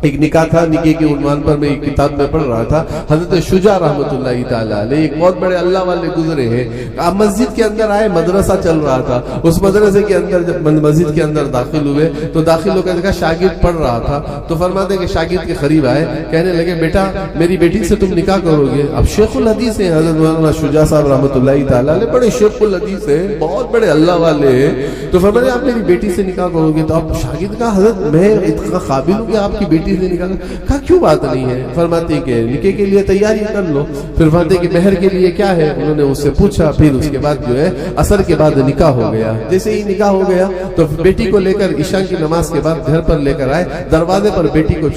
ایک نکاح تھا, نکاح کے عنوان پر میں ایک کتاب میں پڑھ رہا تھا. حضرت شجاع رحمۃ اللہ تعالی علیہ ایک بہت بڑے اللہ والے گزرے ہیں. آپ مسجد کے اندر آئے, مدرسہ چل رہا تھا, اس مدرسے کے اندر جب مسجد کے اندر داخل ہوئے تو داخل ہو کر دیکھا شاگرد پڑھ رہا تھا, تو فرماتے کہ شاگرد کے قریب آئے, کہنے لگے بیٹا میری بیٹی سے تم نکاح کرو گے. اب شیخ الحدیث ہیں حضرت مولانا شجاع صاحب رحمۃ اللہ تعالی علیہ, بڑے شیخ الحدیث ہیں, بہت بڑے اللہ والے ہیں. تو فرماتے آپ میری بیٹی سے نکاح کرو گے. تو اب شاگرد کا حضرت میں اتنا قابل ہوں کہ آپ کی بیٹی سے نکاح, کیوں بات نہیں ہے؟ فرماتے کہ نکاح کے لیے تیاری کر لو. پھر فرماتے کہ مہر کے لیے کیا ہے؟ انہوں نے اس سے پوچھا. پھر اس کے بعد جو ہے عصر کے بعد نکاح ہو گیا. جیسے ہی نکاح ہو گیا تو بیٹی کو لے کر عشاء کی نماز کے بعد گھر پر لے کر آئے, دروازے پر بیٹی کو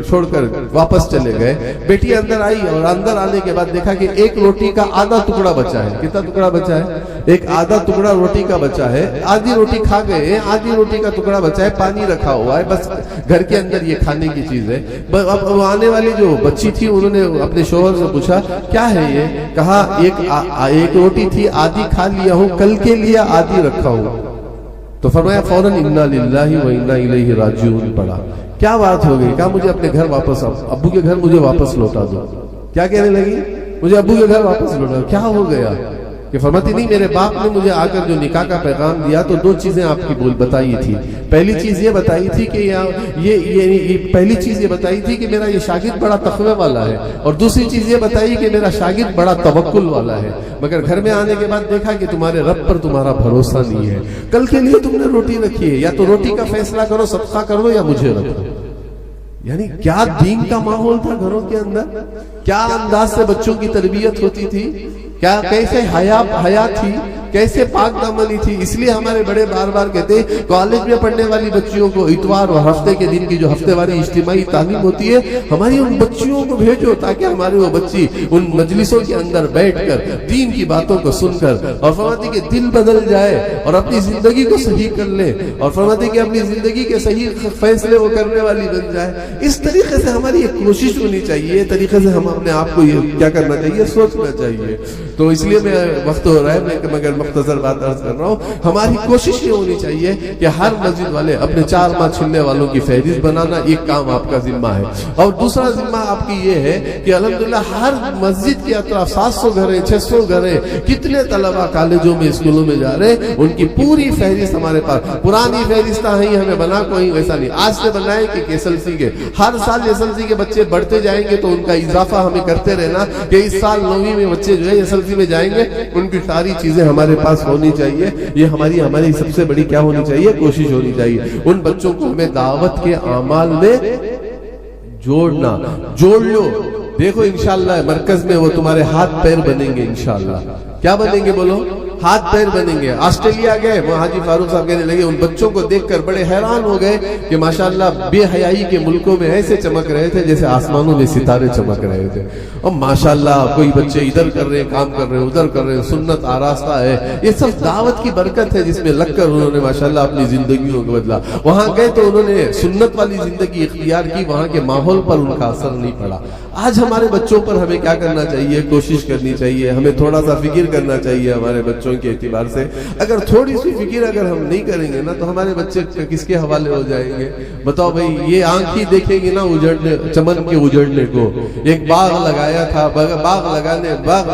چھوڑ کر واپس چلے گئے. بیٹی اندر آئی اور اندر آنے کے بعد دیکھا کہ ایک روٹی کا آدھا ٹکڑا بچا ہے. کتنا ٹکڑا بچا ہے؟ ایک آدھا ٹکڑا روٹی کا بچا ہے. آدھی روٹی کھا گئے, آدھی روٹی کا ٹکڑا بچا ہے, پانی رکھا ہوا ہے, بس گھر کے اندر یہ کھانے کی چیز ہے. اب آنے والی جو بچی تھی انہوں نے اپنے شوہر سے پوچھا کیا ہے یہ؟ کہا ایک روٹی تھی, آدھی کھا لیا ہوں, کل کے لیے آدھی رکھا ہوں. تو فرمایا فوراً انا للہ و انا الیہ راجعون پڑھا. کیا بات ہو گئی؟ کہا مجھے اپنے گھر واپس آؤ, ابو کے گھر مجھے واپس لوٹا دو. کیا کہنے لگی؟ مجھے ابو کے گھر واپس لوٹا دو. کیا ہو گیا؟ کہ فرماتی نہیں, میرے باپ نے مجھے آ کر جو نکاح کا پیغام دیا تو 2 چیزیں آپ کی بتائی تھی. پہلی چیز یہ بتائی تھی کہ پہلی چیز یہ بتائی تھی کہ میرا یہ شاگرد بڑا تقوی والا ہے, اور دوسری چیز یہ بتائی کہ میرا شاگرد بڑا توکل والا ہے. مگر گھر میں آنے کے بعد دیکھا کہ تمہارے رب پر تمہارا بھروسہ نہیں ہے. کل کے لیے تم نے روٹی رکھی ہے, یا تو روٹی کا فیصلہ کرو, صدقہ کر دو, یا مجھے رکھو. یعنی کیا دین کا ماحول تھا گھروں کے اندر, کیا انداز سے بچوں کی تربیت ہوتی تھی, کیا کیسے حیا تھی, کیسے پاک دامنی تھی. اس لیے ہمارے بڑے بار بار کہتے ہیں کالج میں پڑھنے والی بچیوں کو اتوار اور ہفتے کے دن کی جو ہفتے واری اجتماعی تعلیم ہوتی ہے, ہماری ان بچیوں کو بھیجو تاکہ ہمارے وہ بچی ان مجلسوں کے اندر بیٹھ کر دین کی باتوں کو سن کر, اور فرماتی کہ دل بدل جائے اور اپنی زندگی کو صحیح کر لے, اور فرماتی کہ اپنی زندگی کے صحیح فیصلے وہ کرنے والی بن جائے. اس طریقے سے ہماری ایک کوشش ہونی چاہیے, طریقے سے ہم اپنے آپ کو یہ کیا کرنا چاہیے, سوچنا چاہیے. تو اس لیے میں وقت ہو رہا ہے, مگر مختصر بات عرض کر رہا ہوں, ہماری کوشش یہ ہونی چاہیے کہ ہر مسجد والے اپنے 4 ماہ چھلنے والوں کی فہرست بنانا, ایک کام آپ کا ذمہ ہے. اور دوسرا ذمہ آپ کی یہ ہے کہ الحمدللہ ہر مسجد کے اطراف 700 گھر ہیں, 600 گھر ہیں, کتنے طلبہ کالجوں میں اسکولوں میں جا رہے ہیں, ان کی پوری فہرست ہمارے پاس. پرانی فہرستیں ہیں ہمیں بنا کوئی ویسا نہیں, آج سے بنائے کہ SLC کے ہر سال SLC کے بچے بڑھتے جائیں گے تو ان کا اضافہ ہمیں کرتے رہنا کہ اس سال 9ویں میں بچے جو ہے SLC میں جائیں گے, ان کی ساری چیزیں ہمارے پاس ہونی چاہیے. یہ ہماری سب سے بڑی کیا ہونی چاہیے, کوشش ہونی چاہیے. ان بچوں کو ہمیں دعوت کے اعمال میں جوڑ لو. دیکھو انشاءاللہ مرکز میں وہ تمہارے ہاتھ پیر بنیں گے. انشاءاللہ کیا بنیں گے بولو؟ ہاتھ پیر بنیں گے. آسٹریلیا گئے, وہاں حاجی فاروق صاحب کہنے لگے ان بچوں کو دیکھ کر بڑے حیران ہو گئے کہ ماشاءاللہ بے حیائی کے ملکوں میں ایسے چمک رہے تھے جیسے آسمانوں میں ستارے چمک رہے تھے. اور ماشاءاللہ کوئی بچے ادھر کر رہے ہیں, کام کر رہے ہیں, ادھر کر رہے ہیں, سنت آراستہ ہے. یہ سب دعوت کی برکت ہے جس میں لگ کر انہوں نے ماشاءاللہ اپنی زندگیوں کو بدلا. وہاں گئے تو انہوں نے سنت والی زندگی اختیار کی, وہاں کے ماحول پر ان کا اثر نہیں پڑا. آج ہمارے بچوں پر ہمیں کیا کرنا چاہیے, کوشش کرنی چاہیے, ہمیں تھوڑا سا فکر کرنا چاہیے ہمارے بچوں بچوں کے اعتبار سے اگر تھوڑی سی فکر اگر ہم نہیں کریں گے نا تو ہمارے بچے کس کے حوالے ہو جائیں گے؟ بتاؤ بھائی، یہ آنکھ ہی دیکھیں گے نا اجڑنے، چمن کے اجڑنے کو. ایک باغ لگایا تھا، باغ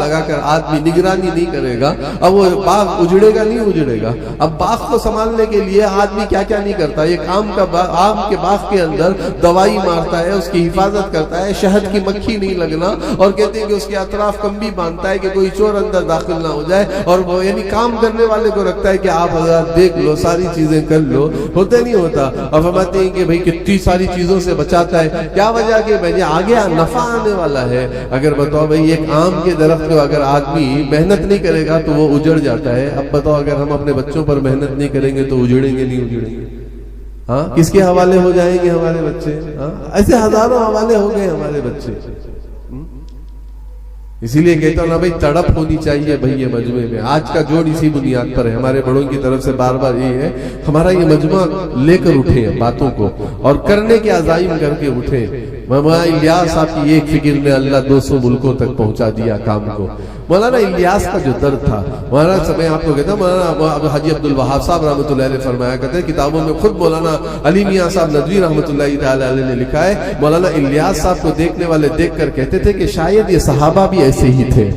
لگا کر آدمی نگرانی نہیں کرے گا، اب وہ باغ اجڑے گا نہیں اجڑے گا. اب باغ کو سنبھالنے کے لیے آدمی کیا کیا نہیں کرتا. ایک آم کے باغ کے اندر دوائی مارتا ہے، اس کی حفاظت کرتا ہے، شہد کی مکھی نہیں لگنا، اور کہتے ہیں کہ اس کے اطراف کمبی باندھتا ہے کہ کوئی چور اندر داخل نہ ہو جائے، اور وہ یعنی کام کرنے والے کو رکھتا ہے کہ آپ حضرات دیکھ لو، ساری چیزیں کر لو. ہوتا نہیں ہوتا. اور فرماتے ہیں کہ بھئی کتنی ساری چیزوں سے بچاتا ہے. کیا وجہ کہ بھئی آگے نفع آنے والا ہے. اگر بتاؤ بھئی ایک آم کے درخت کو اگر آدمی محنت نہیں کرے گا تو وہ اجڑ جاتا ہے. اب بتاؤ اگر ہم اپنے بچوں پر محنت نہیں کریں گے تو اجڑیں گے نہیں اجڑیں گے؟ ہاں، کس کے حوالے ہو جائیں گے ہمارے بچے؟ ہاں، ایسے ہزاروں حوالے ہو گئے ہمارے بچے. اسی لیے کہتا ہوں نا بھائی، تڑپ ہونی چاہیے بھائی یہ مجموعے میں. آج کا جوڑ اسی بنیاد پر ہے. ہمارے بڑوں کی طرف سے بار بار یہ ہے، ہمارا یہ مجموعہ لے کر اٹھے باتوں کو اور کرنے کے عزائم کر کے اٹھے. مولانا الیاس صاحب کی ایک فکر نے اللہ 200 ملکوں تک پہنچا دیا کام کو. مولانا الیاس کا جو درد تھا، مولانا میں آپ کو کہتا ہوں، مولانا حاجی عبد الوہاب صاحب رحمۃ اللہ علیہ فرمایا کرتے ہیں، کتابوں میں خود مولانا علی میاں صاحب ندوی رحمۃ اللہ تعالی علیہ نے لکھا ہے، مولانا الیاس صاحب کو دیکھنے والے دیکھ کر کہتے تھے کہ شاید یہ صحابہ بھی ایسے ہی تھے،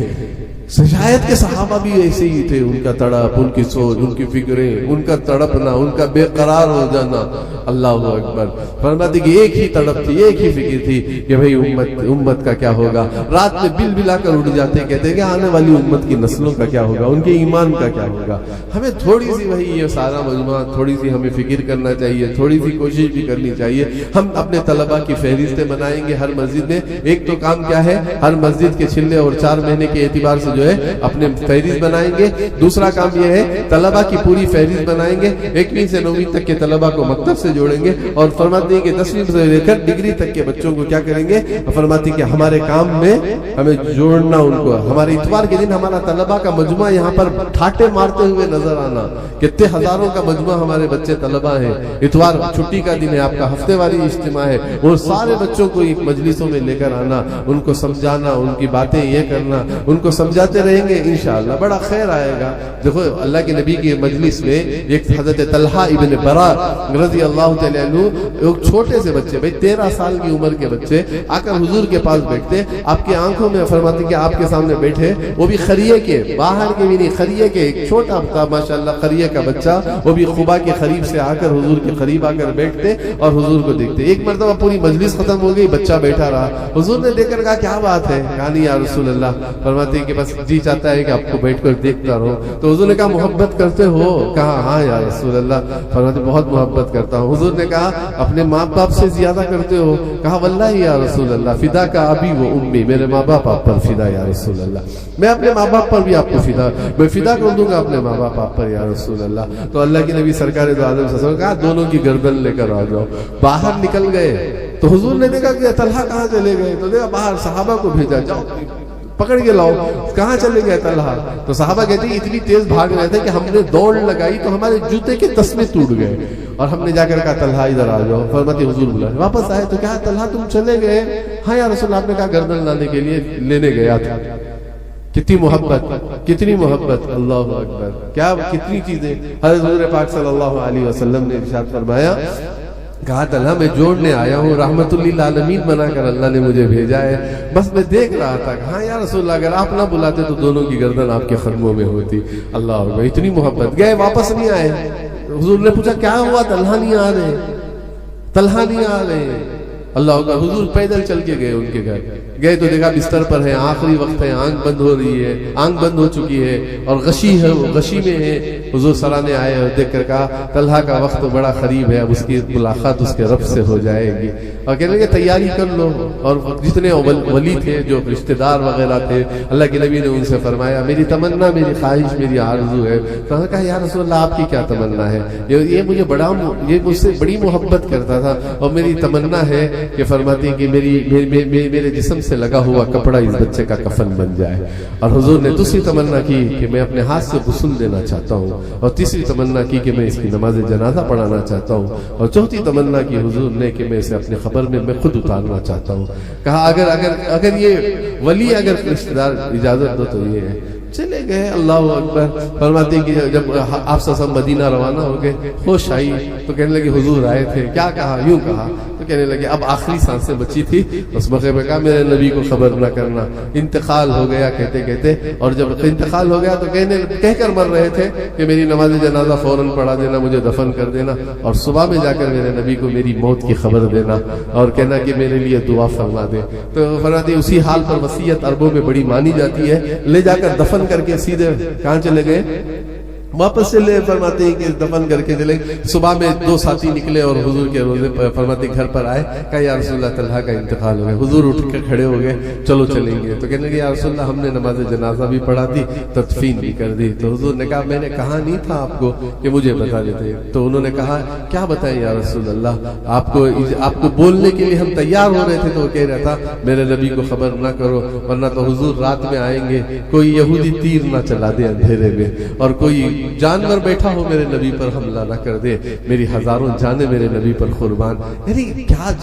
شاید کے صحابہ بھی ایسے ہی تھے. ان کا تڑپ، ان کی سوچ، ان کی فکریں، ان کا تڑپنا، ان کا بے قرار ہو جانا. اللہ اکبر. فرماتے کہ ایک ہی تڑپ تھی، ایک ہی فکر تھی کہ بھئی امت کا کیا ہوگا. رات میں بل بلا کر اٹھ جاتے، کہتے کہ آنے والی امت کی نسلوں کا کیا ہوگا، ان کے ایمان کا کیا ہوگا. ہمیں تھوڑی سی وہی یہ سارا مجموعہ تھوڑی سی ہمیں فکر کرنا چاہیے، تھوڑی سی کوشش بھی کرنی چاہیے. ہم اپنے طلباء کی فہرستیں بنائیں گے ہر مسجد میں. ایک تو کام کیا ہے، ہر مسجد کے چھلے اور 4 مہینے کے اعتبار سے جو ہے اپنے فہرست بنائیں گے. دوسرا کام یہ ہے، طلباء کی پوری فہرست بنائیں گے. 1ویں سے 9ویں تک کے طلباء کو مکتب سے جوڑیں گے، اور فرماتے ہیں کہ 10ویں سے لے کر ڈگری تک کے بچوں کو کیا کریں گے. فرماتے ہیں کہ ہمارے کام میں ہمیں جوڑنا ان کو. ہمارے اتوار کے دن ہمارا طلباء کا مجموعہ یہاں پر ٹھاٹے مارتے ہوئے نظر آنا. کتنے ہزاروں کا مجموعہ ہمارے بچے طلباء ہیں. اتوار چھٹی کا دن ہے، آپ کا ہفتے والی اجتماع ہے، وہ سارے بچوں کو ایک مجلسوں میں لے کر آنا، ان کو سمجھانا، ان کی باتیں یہ کرنا، ان کو سمجھاتے رہیں گے، انشاءاللہ بڑا خیر آئے گا. دیکھو اللہ کے نبی کی مجلس میں ایک حضرت طلحہ ابن برا رضی اللہ تعالی عنہ، ایک چھوٹے سے بچے، بھئی 13 سال کی عمر کے بچے آ کر حضور کے پاس بیٹھتے، آپ کی آنکھوں میں فرماتے کہ آپ کے سامنے بیٹھے، وہ بھی خریے کے، باہر کے بھی نہیں، خریے کے، ایک چھوٹا تھا ماشاءاللہ خریے کا بچہ، وہ بھی خبا کے قریب سے آ کر حضور کے قریب آ کر بیٹھتے اور حضور کو دیکھتے. ایک مرتبہ پوری مجلس ختم ہو گئی، بچہ بیٹھا رہا. حضور نے دیکھ کر کہا کیا بات ہے؟ کہا نہیں یا رسول اللہ. فرماتے ہیں کہ بس جی چاہتا ہے کہ آپ کو بیٹھ کر دیکھتا رہو. تو حضور نے کہا محبت کرتے ہو؟ کہا ہاں یا رسول اللہ. فرماتے بہت محبت کرتا ہوں. حضور نے کہا اپنے ماں باپ سے زیادہ کرتے ہو؟ کہا واللہ یا رسول اللہ فدا کا ابی و امی، میرے ماں باپ آپ پر فدا یا رسول اللہ. میں اپنے ماں باپ پر بھی آپ کو فدا، میں فدا کر دوں گا اپنے ماں باپ آپ پر یا رسول اللہ. تو اللہ کے نبی سرکار دو عالم صلی اللہ علیہ وسلم نے کہا دونوں کی گردن لے کر آ جاؤ. باہر نکل گئے تو حضور نے دیکھا کہ طلحہ کہاں چلے گئے، تو دیکھا باہر صحابہ کو بھیجا، جاؤ پکڑ کے لاؤ. کہاں چلے گئے طلحہ؟ تو صحابہ کہتے ہیں اتنی تیز بھاگ رہے تھے کہ ہم نے دوڑ لگائی تو ہمارے جوتے کے تسمے ٹوٹ گئے، اور ہم نے جا کر کہا طلحہ ادھر آ جاؤ. فرماتے حضور بلا. واپس آئے تو کہا طلحہ تم چلے گئے؟ ہاں یا رسول اللہ. آپ نے کہا گردن لانے کے لیے لینے گیا تھا. کتنی محبت، کتنی محبت. اللہ اکبر. کیا کتنی چیزیں. حضرت حضور پاک صلی اللہ علیہ وسلم نے ارشاد فرمایا، کہا طلحہ میں جوڑنے آیا ہوں، رحمت للعالمین بنا کر اللہ نے مجھے بھیجا ہے، بس میں دیکھ رہا تھا. ہاں یا رسول اللہ اگر آپ نہ بلاتے تو دونوں کی گردن آپ کے قدموں میں ہوتی. اللہ اکبر. اتنی محبت. گئے واپس نہیں آئے. حضور نے پوچھا کیا ہوا؟ طلحہ نہیں آ رہے، طلحہ نہیں آ رہے. اللہ اکبر. حضور پیدل چل کے گئے ان کے گھر. گئے تو دیکھا بستر پر ہے، آخری وقت ہے، آنکھ بند ہو رہی ہے، آنکھ بند ہو چکی ہے اور غشی ہے، وہ غشی میں ہے. حضور سرانے آئے اور دیکھ کر کہا طلحہ کا وقت تو بڑا قریب ہے، اب اس کی ملاقات اس کے رب سے ہو جائے گی. اور کہنے لگے تیاری کر لو. اور جتنے ولی تھے، جو رشتہ دار وغیرہ تھے، اللہ کے نبی نے ان سے فرمایا میری تمنا، میری خواہش، میری آرزو ہے. تو انہوں نے کہا یا رسول اللہ آپ کی کیا تمنا ہے؟ یہ مجھے یہ مجھ سے بڑی محبت کرتا تھا، اور میری تمنا ہے کہ فرماتی کہ میرے جسم سے لگا ہوا کپڑا اس بچے کا کفن بن جائے. اور حضور نے دوسری تمنا کی کہ میں اپنے ہاتھ سے غسل دینا چاہتا ہوں، اور تیسری تمنا کی کہ میں اس کی نماز جنازہ پڑھانا چاہتا ہوں، اور چوتھی تمنا کی حضور نے کہ میں اسے اپنے قبر میں خود اتارنا چاہتا ہوں. کہا اگر یہ ولی اگر رشتہ دار اجازت دو تو یہ ہے. چلے گئے. اللہ اکبر. فرماتے کہ جب آپ سب مدینہ روانہ ہو گئے, ہوش آئی تو کہنے لگے حضور آئے تھے, کیا کہا, یوں کہا. تو کہنے لگے اب آخری سانسیں بچی تھی, اس موقع پہ کہا میرے نبی کو خبر نہ کرنا, انتقال ہو گیا کہتے کہتے. اور جب انتقال ہو گیا تو کہہ کر مر رہے تھے کہ میری نماز جنازہ فوراً پڑھا دینا, مجھے دفن کر دینا, اور صبح میں جا کر میرے نبی کو میری موت کی خبر دینا اور کہنا کہ میرے لیے دعا فرما دے. تو فرماتے اسی حال پر وصیت عربوں میں بڑی مانی جاتی ہے. لے جا کر دفن کر کے سیدھے کہاں چلے گئے, واپس سے لے. فرماتے ہیں کہ دفن کر کے چلے. صبح میں 2 ساتھی نکلے اور حضور کے روزے فرماتے گھر پر آئے, کہا یا رسول اللہ طلحہ کا انتقال ہو گیا. حضور اٹھ کر کھڑے ہو گئے, چلو چلیں گے. تو کہنے لگے یا رسول اللہ ہم نے نماز جنازہ بھی پڑھا دی, تدفین بھی کر دی. تو حضور نے کہا میں نے کہا نہیں تھا آپ کو کہ مجھے بتا دیتے. تو انہوں نے کہا کیا بتائیں یا رسول اللہ, آپ کو بولنے کے لیے ہم تیار ہو رہے تھے. تو وہ کہہ رہا تھا میرے نبی کو خبر نہ کرو ورنہ تو حضور رات میں آئیں گے, کوئی یہودی تیر نہ چلا دے اندھیرے میں, اور کوئی جانور بیٹھا ہو میرے نبی پر حملہ نہ کر دے, میری ہزاروں جانیں میرے نبی پر قربان. یعنی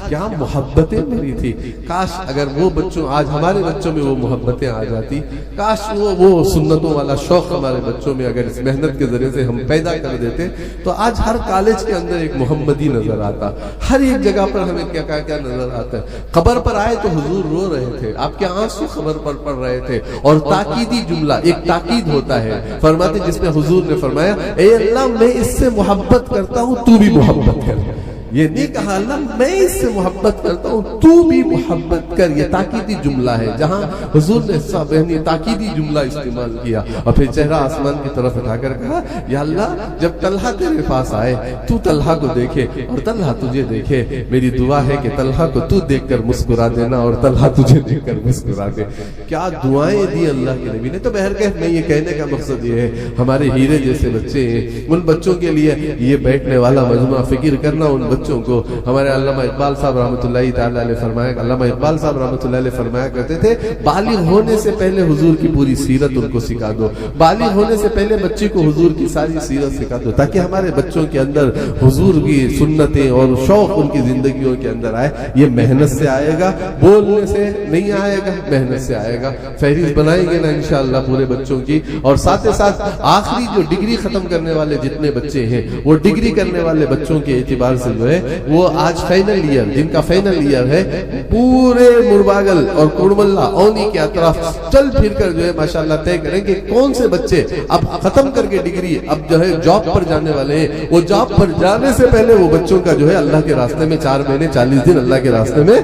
کیا محبتیں میری تھی. کاش اگر وہ بچوں, آج ہمارے بچوں میں وہ محبتیں آ جاتی, کاش وہ سنتوں والا شوق ہمارے بچوں میں اگر اس محنت کے ذریعے سے ہم پیدا کر دیتے تو آج ہر کالج کے اندر ایک محمدی نظر آتا, ہر ایک جگہ پر ہمیں کیا نظر آتا ہے. قبر پر آئے تو حضور رو رہے تھے, آپ کے آنسو قبر پر پڑ رہے تھے, اور تاکیدی جملہ, ایک تاکید ہوتا ہے فرماتے جس میں حضور نے فرمایا اے اللہ میں اس سے محبت کرتا ہوں تو بھی محبت کر. یہ نہیں کہا اللہ میں اس سے محبت کرتا ہوں تو بھی محبت کر. یہ تاکیدی جملہ ہے جہاں حضور نے تاکیدی جملہ استعمال کیا, اور پھر چہرہ آسمان کی طرف اٹھا کر کہا یا اللہ جب طلحہ تیرے پاس آئے تو طلحہ کو دیکھے اور طلحہ تجھے دیکھے, میری دعا ہے کہ طلحہ کو تو دیکھ کر مسکرا دینا اور طلحہ تجھے دیکھ کر مسکرا دے. کیا دعائیں دی اللہ کے نبی نے. تو بہرکیف میں یہ کہنے کا مقصد یہ ہے ہمارے ہیرے جیسے بچے ہیں, ان بچوں کے لیے یہ بیٹھنے والا مجمع فکر کرنا, ان بچوں کو ہمارے علامہ اقبال صاحب رحمۃ اللہ تعالی علیہ فرمایا, علامہ اقبال صاحب رحمۃ اللہ علیہ فرمایا کرتے تھے بالغ ہونے سے پہلے حضور کی پوری سیرت ان کو سکھا دو, بالغ ہونے سے پہلے بچے کو حضور کی ساری سیرت سکھا دو, تاکہ ہمارے بچوں کے اندر حضور کی سنتیں اور شوق ان کی زندگیوں کے اندر آئے. یہ محنت سے آئے گا, بولنے سے نہیں آئے گا, محنت سے آئے گا. فہرست بنائیں گے نا انشاءاللہ پورے بچوں کی, اور ساتھ ساتھ آخری جو ڈگری ختم کرنے والے جتنے بچے ہیں وہ ڈگری کرنے والے بچوں کے اعتبار سے جو ہے وہ آج فائنل ایئر, جن کا فائنل ایئر ہے, پورے مرباگل اور کڑملہ اونی کے اطراف چل پھر کر جو ہے ماشاءاللہ طے کریں کہ کون سے بچے اب ختم کر کے ڈگری اب جو ہے جاب پر جانے والے ہیں. وہ جاب پر جانے سے پہلے وہ بچوں کا جو ہے اللہ کے راستے میں 4 مہینے 40 دن اللہ کے راستے میں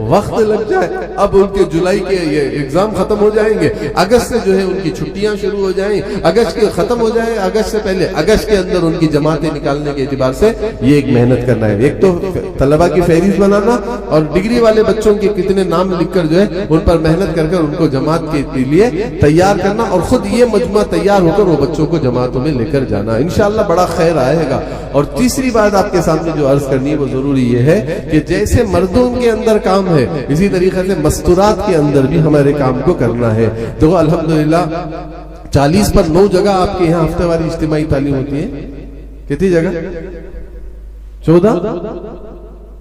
وقت لگ جائے. اب ان کے جولائی کے یہ ایگزام ختم ہو جائیں گے, اگست سے جو ہے ان کی چھٹیاں شروع ہو جائیں, اگست کے ختم ہو جائے, اگست سے پہلے اگست کے اندر ان کی جماعتیں نکالنے کے اعتبار سے یہ ایک محنت کرنا ہے. ایک تو طلبہ کی فہرست بنانا, اور ڈگری والے بچوں کے کتنے نام لکھ کر جو ہے ان پر محنت کر ان کو جماعت کے لیے تیار کرنا, اور خود یہ مجمع تیار ہو کر وہ بچوں کو جماعتوں میں لے کر جانا. انشاءاللہ بڑا خیر آئے گا. اور تیسری بات آپ کے سامنے جو عرض کرنی ہے وہ ضروری یہ ہے کہ جیسے مردوں کے اندر کام ہے اسی طریقے سے مستورات کے اندر بھی ہمارے کام کو کرنا ہے. تو الحمدللہ 40 پر 9 جگہ آپ کے یہاں ہفتے واری اجتماعی تعلیم ہوتی ہے. کتنی جگہ؟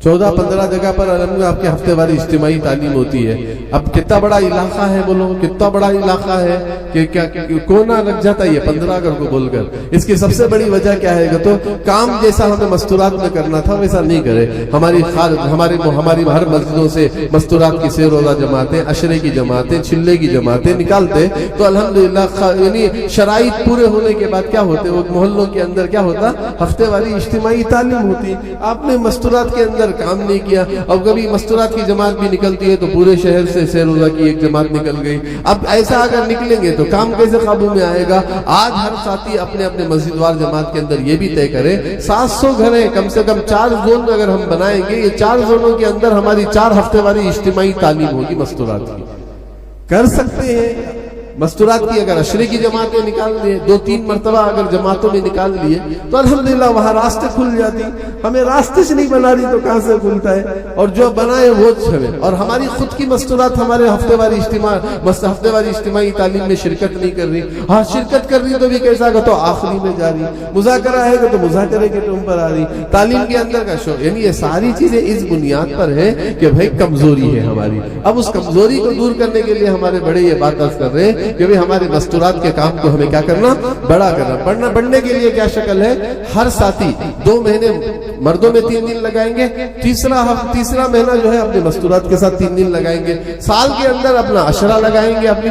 14-15 جگہ پر الحمدللہ آپ کے ہفتے واری اجتماعی تعلیم ہوتی ہے. اب کتنا بڑا علاقہ ہے, بولو کتنا بڑا علاقہ ہے کہ کیا کونا لگ جاتا ہے یہ 15 اگر کو بول کر. اس کی سب سے بڑی وجہ کیا ہے تو کام جیسا ہمیں مستورات میں کرنا تھا ویسا نہیں کرے. ہماری ہر مسجدوں سے مستورات کی 6 روزہ جماعتیں, عشرے کی جماعتیں, چھلے کی جماعتیں نکالتے تو الحمدللہ یعنی شرائط پورے ہونے کے بعد کیا ہوتے, وہ محلوں کے اندر کیا ہوتا, ہفتے واری اجتماعی تعلیم ہوتی. آپ نے مستورات کے اندر کام نہیں کیا, اور کبھی مستورات کی جماعت بھی نکلتی ہے تو پورے شہر سے 6 روزہ کی ایک جماعت نکل گئی. اب ایسا اگر نکلیں گے تو کام کیسے قابو میں آئے گا. آج ہر ساتھی اپنے اپنے مسجد وار جماعت کے اندر یہ بھی طے کرے 700 گھر ہیں, کم سے کم 4 زون اگر ہم بنائیں گے, یہ 4 زونوں کے اندر ہماری 4 ہفتے والی اجتماعی تعلیم ہوگی مستورات کی. کر سکتے ہیں مستورات کی. اگر عشرے کی جماعتیں نکال لیے 2-3 مرتبہ اگر جماعتوں میں نکال لیے تو الحمدللہ وہاں راستے کھل جاتی. ہمیں راستے سے نہیں بنا رہی تو کہاں سے کھلتا ہے, اور جو بنائے وہ چھوے. اور ہماری خود کی مستورات ہمارے ہفتے واری اجتماعی تعلیم میں شرکت نہیں کر رہی. ہاں شرکت کر رہی تو بھی کیسا گا, تو آخری میں جا رہی. مذاکرہ ہے تو مذاکرے کے ٹوم پر آ رہی. تعلیم کے اندر کا شوق, یعنی یہ ساری چیزیں اس بنیاد پر ہے کہ بھائی کمزوری ہے ہماری. اب اس کمزوری کو دور کرنے کے لیے ہمارے بڑے یہ بات عرض کر رہے ہیں کہ بھی ہمارے مستورات کے کام کو ہمیں کیا کرنا، بڑا کرنا۔ بڑھنے کے لیے کیا شکل ہے؟ ہر ساتھی 2 مہینے مردوں میں 3 دن لگائیں گے، تیسرا مہینہ جو ہے اپنے مستورات کے ساتھ 3 دن لگائیں گے، سال کے اندر اپنا عشرہ لگائیں گے، اپنی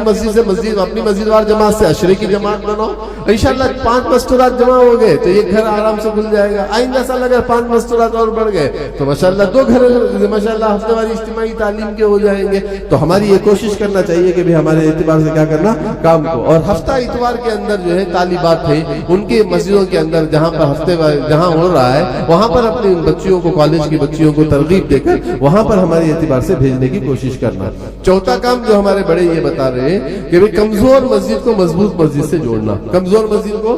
مسجد وار جماعت سے عشرے کی جماعت بناؤ، انشاءاللہ 5 مستورات جمع ہو گئے تو یہ گھر آرام سے کھل جائے گا۔ آئندہ سال اگر 5 مستورات اور بڑھ گئے تو ماشاءاللہ 2 گھر ماشاءاللہ ہفتے والی اجتماعی تعلیم کے ہو جائیں گے۔ تو ہماری یہ کوشش کرنا چاہیے کہ بھی ہمارے اعتبار سے کیا کرنا، کام کو، اور ہفتہ اتوار کے اندر جو ہے طالبات ہیں ان کے مسجدوں کے اندر جہاں پر جہاں ہو رہا ہے وہاں پر اپنی بچیوں کو، کالج کی بچیوں کو ترغیب دے کر وہاں پر ہمارے اعتبار سے بھیجنے کی کوشش کرنا۔ چوتھا کام جو ہمارے بڑے یہ بتا رہے ہیں کہ کمزور مسجد کو مضبوط مسجد سے جوڑنا، کمزور مسجد کو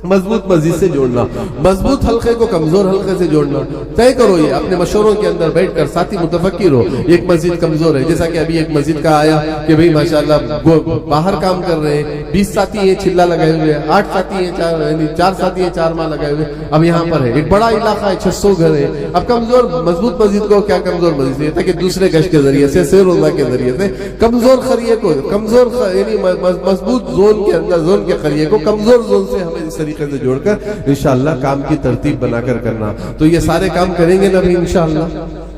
مضبوط مسجد سے جوڑنا، مضبوط حلقے کو کمزور حلقے سے جوڑنا۔ طے کرو یہ اپنے مشوروں کے اندر بیٹھ کر، ساتھی متفکر ہو، ایک مسجد کمزور ہے، جیسا کہ ابھی ایک مسجد کا آیا کہ بھئی ماشاءاللہ باہر کام کر رہے ہیں، 20 ساتھی ہیں چلہ لگائے ہوئے، 8 ساتھی ہیں 4 ساتھی ہیں 4 ماہ لگائے ہوئے، اب یہاں پر ہے ایک بڑا علاقہ ہے 600 گھر ہے۔ اب کمزور مضبوط مسجد کو کیا کمزور مسجد ہے تاکہ دوسرے گشت کے ذریعے سے، سیر روزہ کے ذریعے سے کمزور خریے کو کمزور یعنی مضبوط زون کے اندر، زون کے خریے کو کمزور زون سے ہمیں اس طریقے سے جوڑ کر انشاءاللہ کام کی ترتیب بنا کر کرنا۔ تو یہ سارے کام کریں گے نا بھی انشاءاللہ،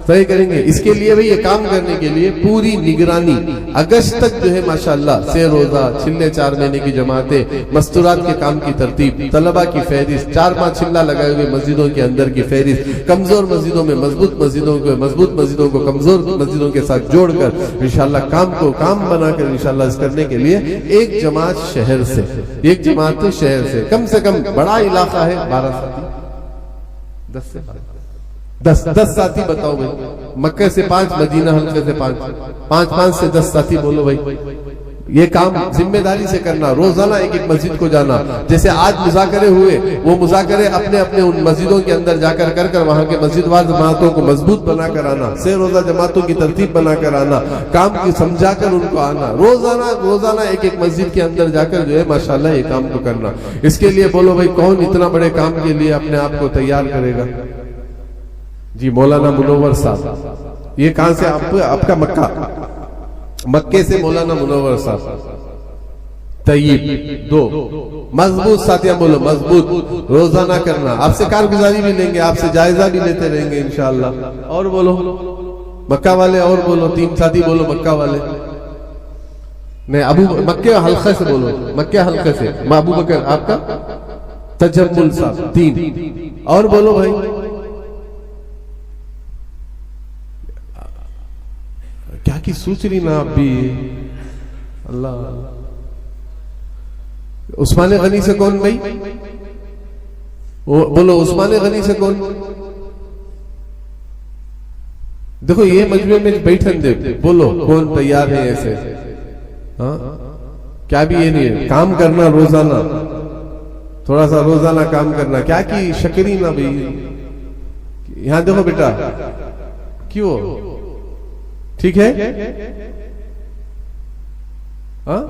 طے کریں گے۔ اس کے لیے بھی یہ کام کرنے کے لیے پوری نگرانی اگست تک جو ہے ماشاءاللہ سے روزہ، چلے 4 مہینے کی جماعتیں، مستورات کے کام کی ترتیب، طلبہ کی فہرست، 4 ماہ چلہ لگائے ہوئے مسجدوں کے اندر کی فہرست، کمزور مسجدوں میں مضبوط مسجدوں کو کمزور مسجدوں کے ساتھ جوڑ کر انشاءاللہ کام کو کام بنا کر انشاءاللہ اس کرنے کے لیے ایک جماعت شہر سے، ایک جماعت شہر سے کم بڑا علاقہ ہے 12 ساتھی، 10 ساتھی بتاؤ بھائی، مکہ سے 5، مدینہ حلقے سے 5 سے 10 ساتھی بولو بھائی۔ یہ کام ذمہ داری سے کرنا، روزانہ ایک مسجد کو جانا، جیسے آج مذاکرے ہوئے وہ مذاکرے اپنے ان مسجدوں کے اندر جا کر وہاں کے مسجد وار جماعتوں کو مضبوط بنا کر آنا، سے روزہ جماعتوں کی ترتیب بنا کر آنا، کام کی سمجھا کر ان کو آنا، روزانہ ایک مسجد کے اندر جا کر جو ہے ماشاءاللہ یہ کام کو کرنا۔ اس کے لیے بولو بھائی کون اتنا بڑے کام کے لیے اپنے آپ کو تیار کرے گا؟ جی مولانا منور صاحب۔ یہ کہاں سے؟ آپ کا مکے سے مولانا منور صاحب۔ طیب 2 مضبوط ساتھیاں بولو، مضبوط روزانہ کرنا، آپ سے کارگزاری بھی لیں گے، آپ سے جائزہ بھی لیتے رہیں گے انشاءاللہ۔ اور بولو مکہ والے، اور بولو 3 ساتھی بولو مکہ والے، نہیں مکہ حلقے سے بولو، مکہ حلقے سے ابو بکر آپ کا، تجمل صاحب 3، اور بولو بھائی کیا کی سوچ رہی نا آپ بھی؟ اللہ عثمان غنی سے کون بھائی؟ بولو عثمان غنی سے کون؟ دیکھو یہ مجمع میں بیٹھن دے، بولو کون تیار ہے ایسے؟ ہاں کیا بھی یہ نہیں ہے کام کرنا روزانہ، تھوڑا سا روزانہ کام کرنا، کیا کی شکری نا بھائی؟ یہاں دیکھو بیٹا، کیوں ٹھیک ہے؟ ہاں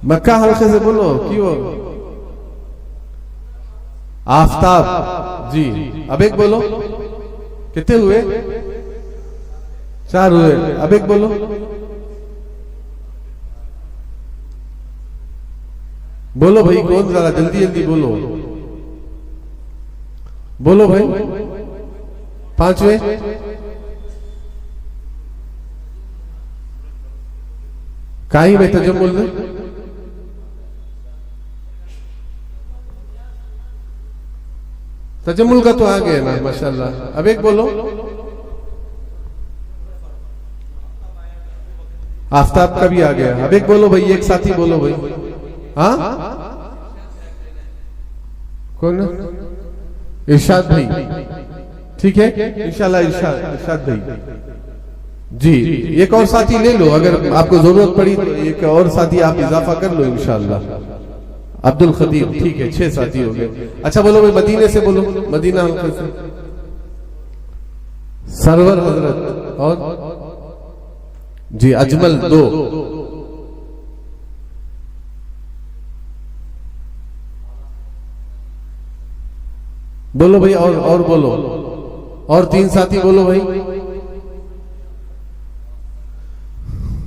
مکہ حلقے سے بولو، کیوں؟ آفتاب جی، اب ایک بولو، کتنے ہوئے؟ 4 ہوئے، اب ایک بولو، بولو بھائی کون؟ ذرا جلدی بولو، بولو بھائی 5ویں کہیں میں تجمل میں تجمل کا تو آ گیا نا ماشاءاللہ، اب ایک بولو، آفتاب کا بھی آ گیا، اب ایک بولو بھائی، ایک ساتھی بولو بھائی، ہاں کون؟ ارشاد بھائی، ٹھیک ہے انشاءاللہ ارشاد بھائی جی۔ ایک اور ساتھی لے لو، اگر آپ کو ضرورت پڑی تو ایک اور ساتھی آپ اضافہ کر لو انشاءاللہ۔ عبد الخطیب، ٹھیک ہے 6 ساتھی ہو گئے۔ اچھا بولو بھائی مدینے سے بولو، مدینہ حلقے سے سرور حضرت، اور جی اجمل 2، بولو بھائی اور بولو، اور 3 ساتھی بولو بھائی،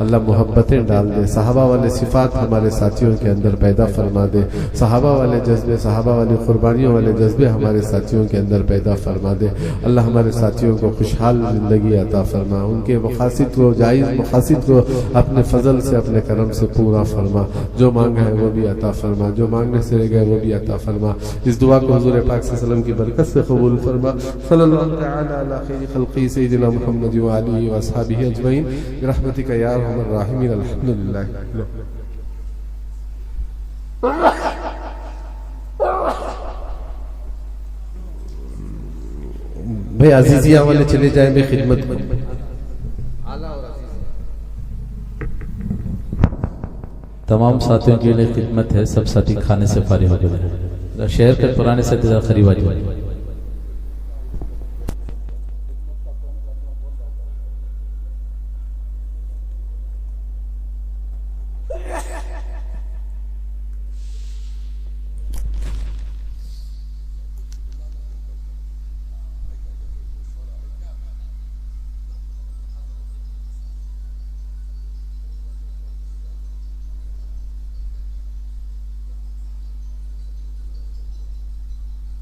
اللہ محبتیں ڈال دے، صحابہ والے صفات ہمارے ساتھیوں کے اندر پیدا فرما دے، صحابہ والے جذبے، صحابہ والی قربانیوں والے جذبے ہمارے ساتھیوں کے اندر پیدا فرما دے۔ اللہ ہمارے ساتھیوں کو خوشحال زندگی عطا فرما، ان کے مقاصد کو، جائز مقاصد کو اپنے فضل سے، اپنے کرم سے پورا فرما، جو مانگا ہے وہ بھی عطا فرما، جو مانگنے سے رہ گئے وہ بھی عطا فرما۔ اس دعا کو حضور پاک صلی اللہ علیہ وسلم کی برکت سے قبول فرما۔ صلی اللہ تعالی علی خیر خلقہ سیدنا محمد و آلہ و اصحابہ اجمعین برحمتک یا ارحم الراحمین۔ الحمدللہ۔ بھائی عزیزیہ والے چلے جائیں بے خدمت میں۔ تمام ساتھیوں کے لیے خدمت ہے، سب ساتھی کھانے سے فارغ ہو گئے، شہر کے پرانے ساتھی ذرا قریب آ جائیں۔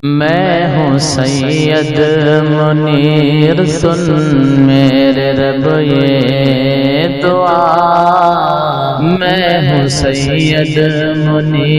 میں ہوں سید منیر، سن میرے رب یہ دعا، میں ہوں سید منیر۔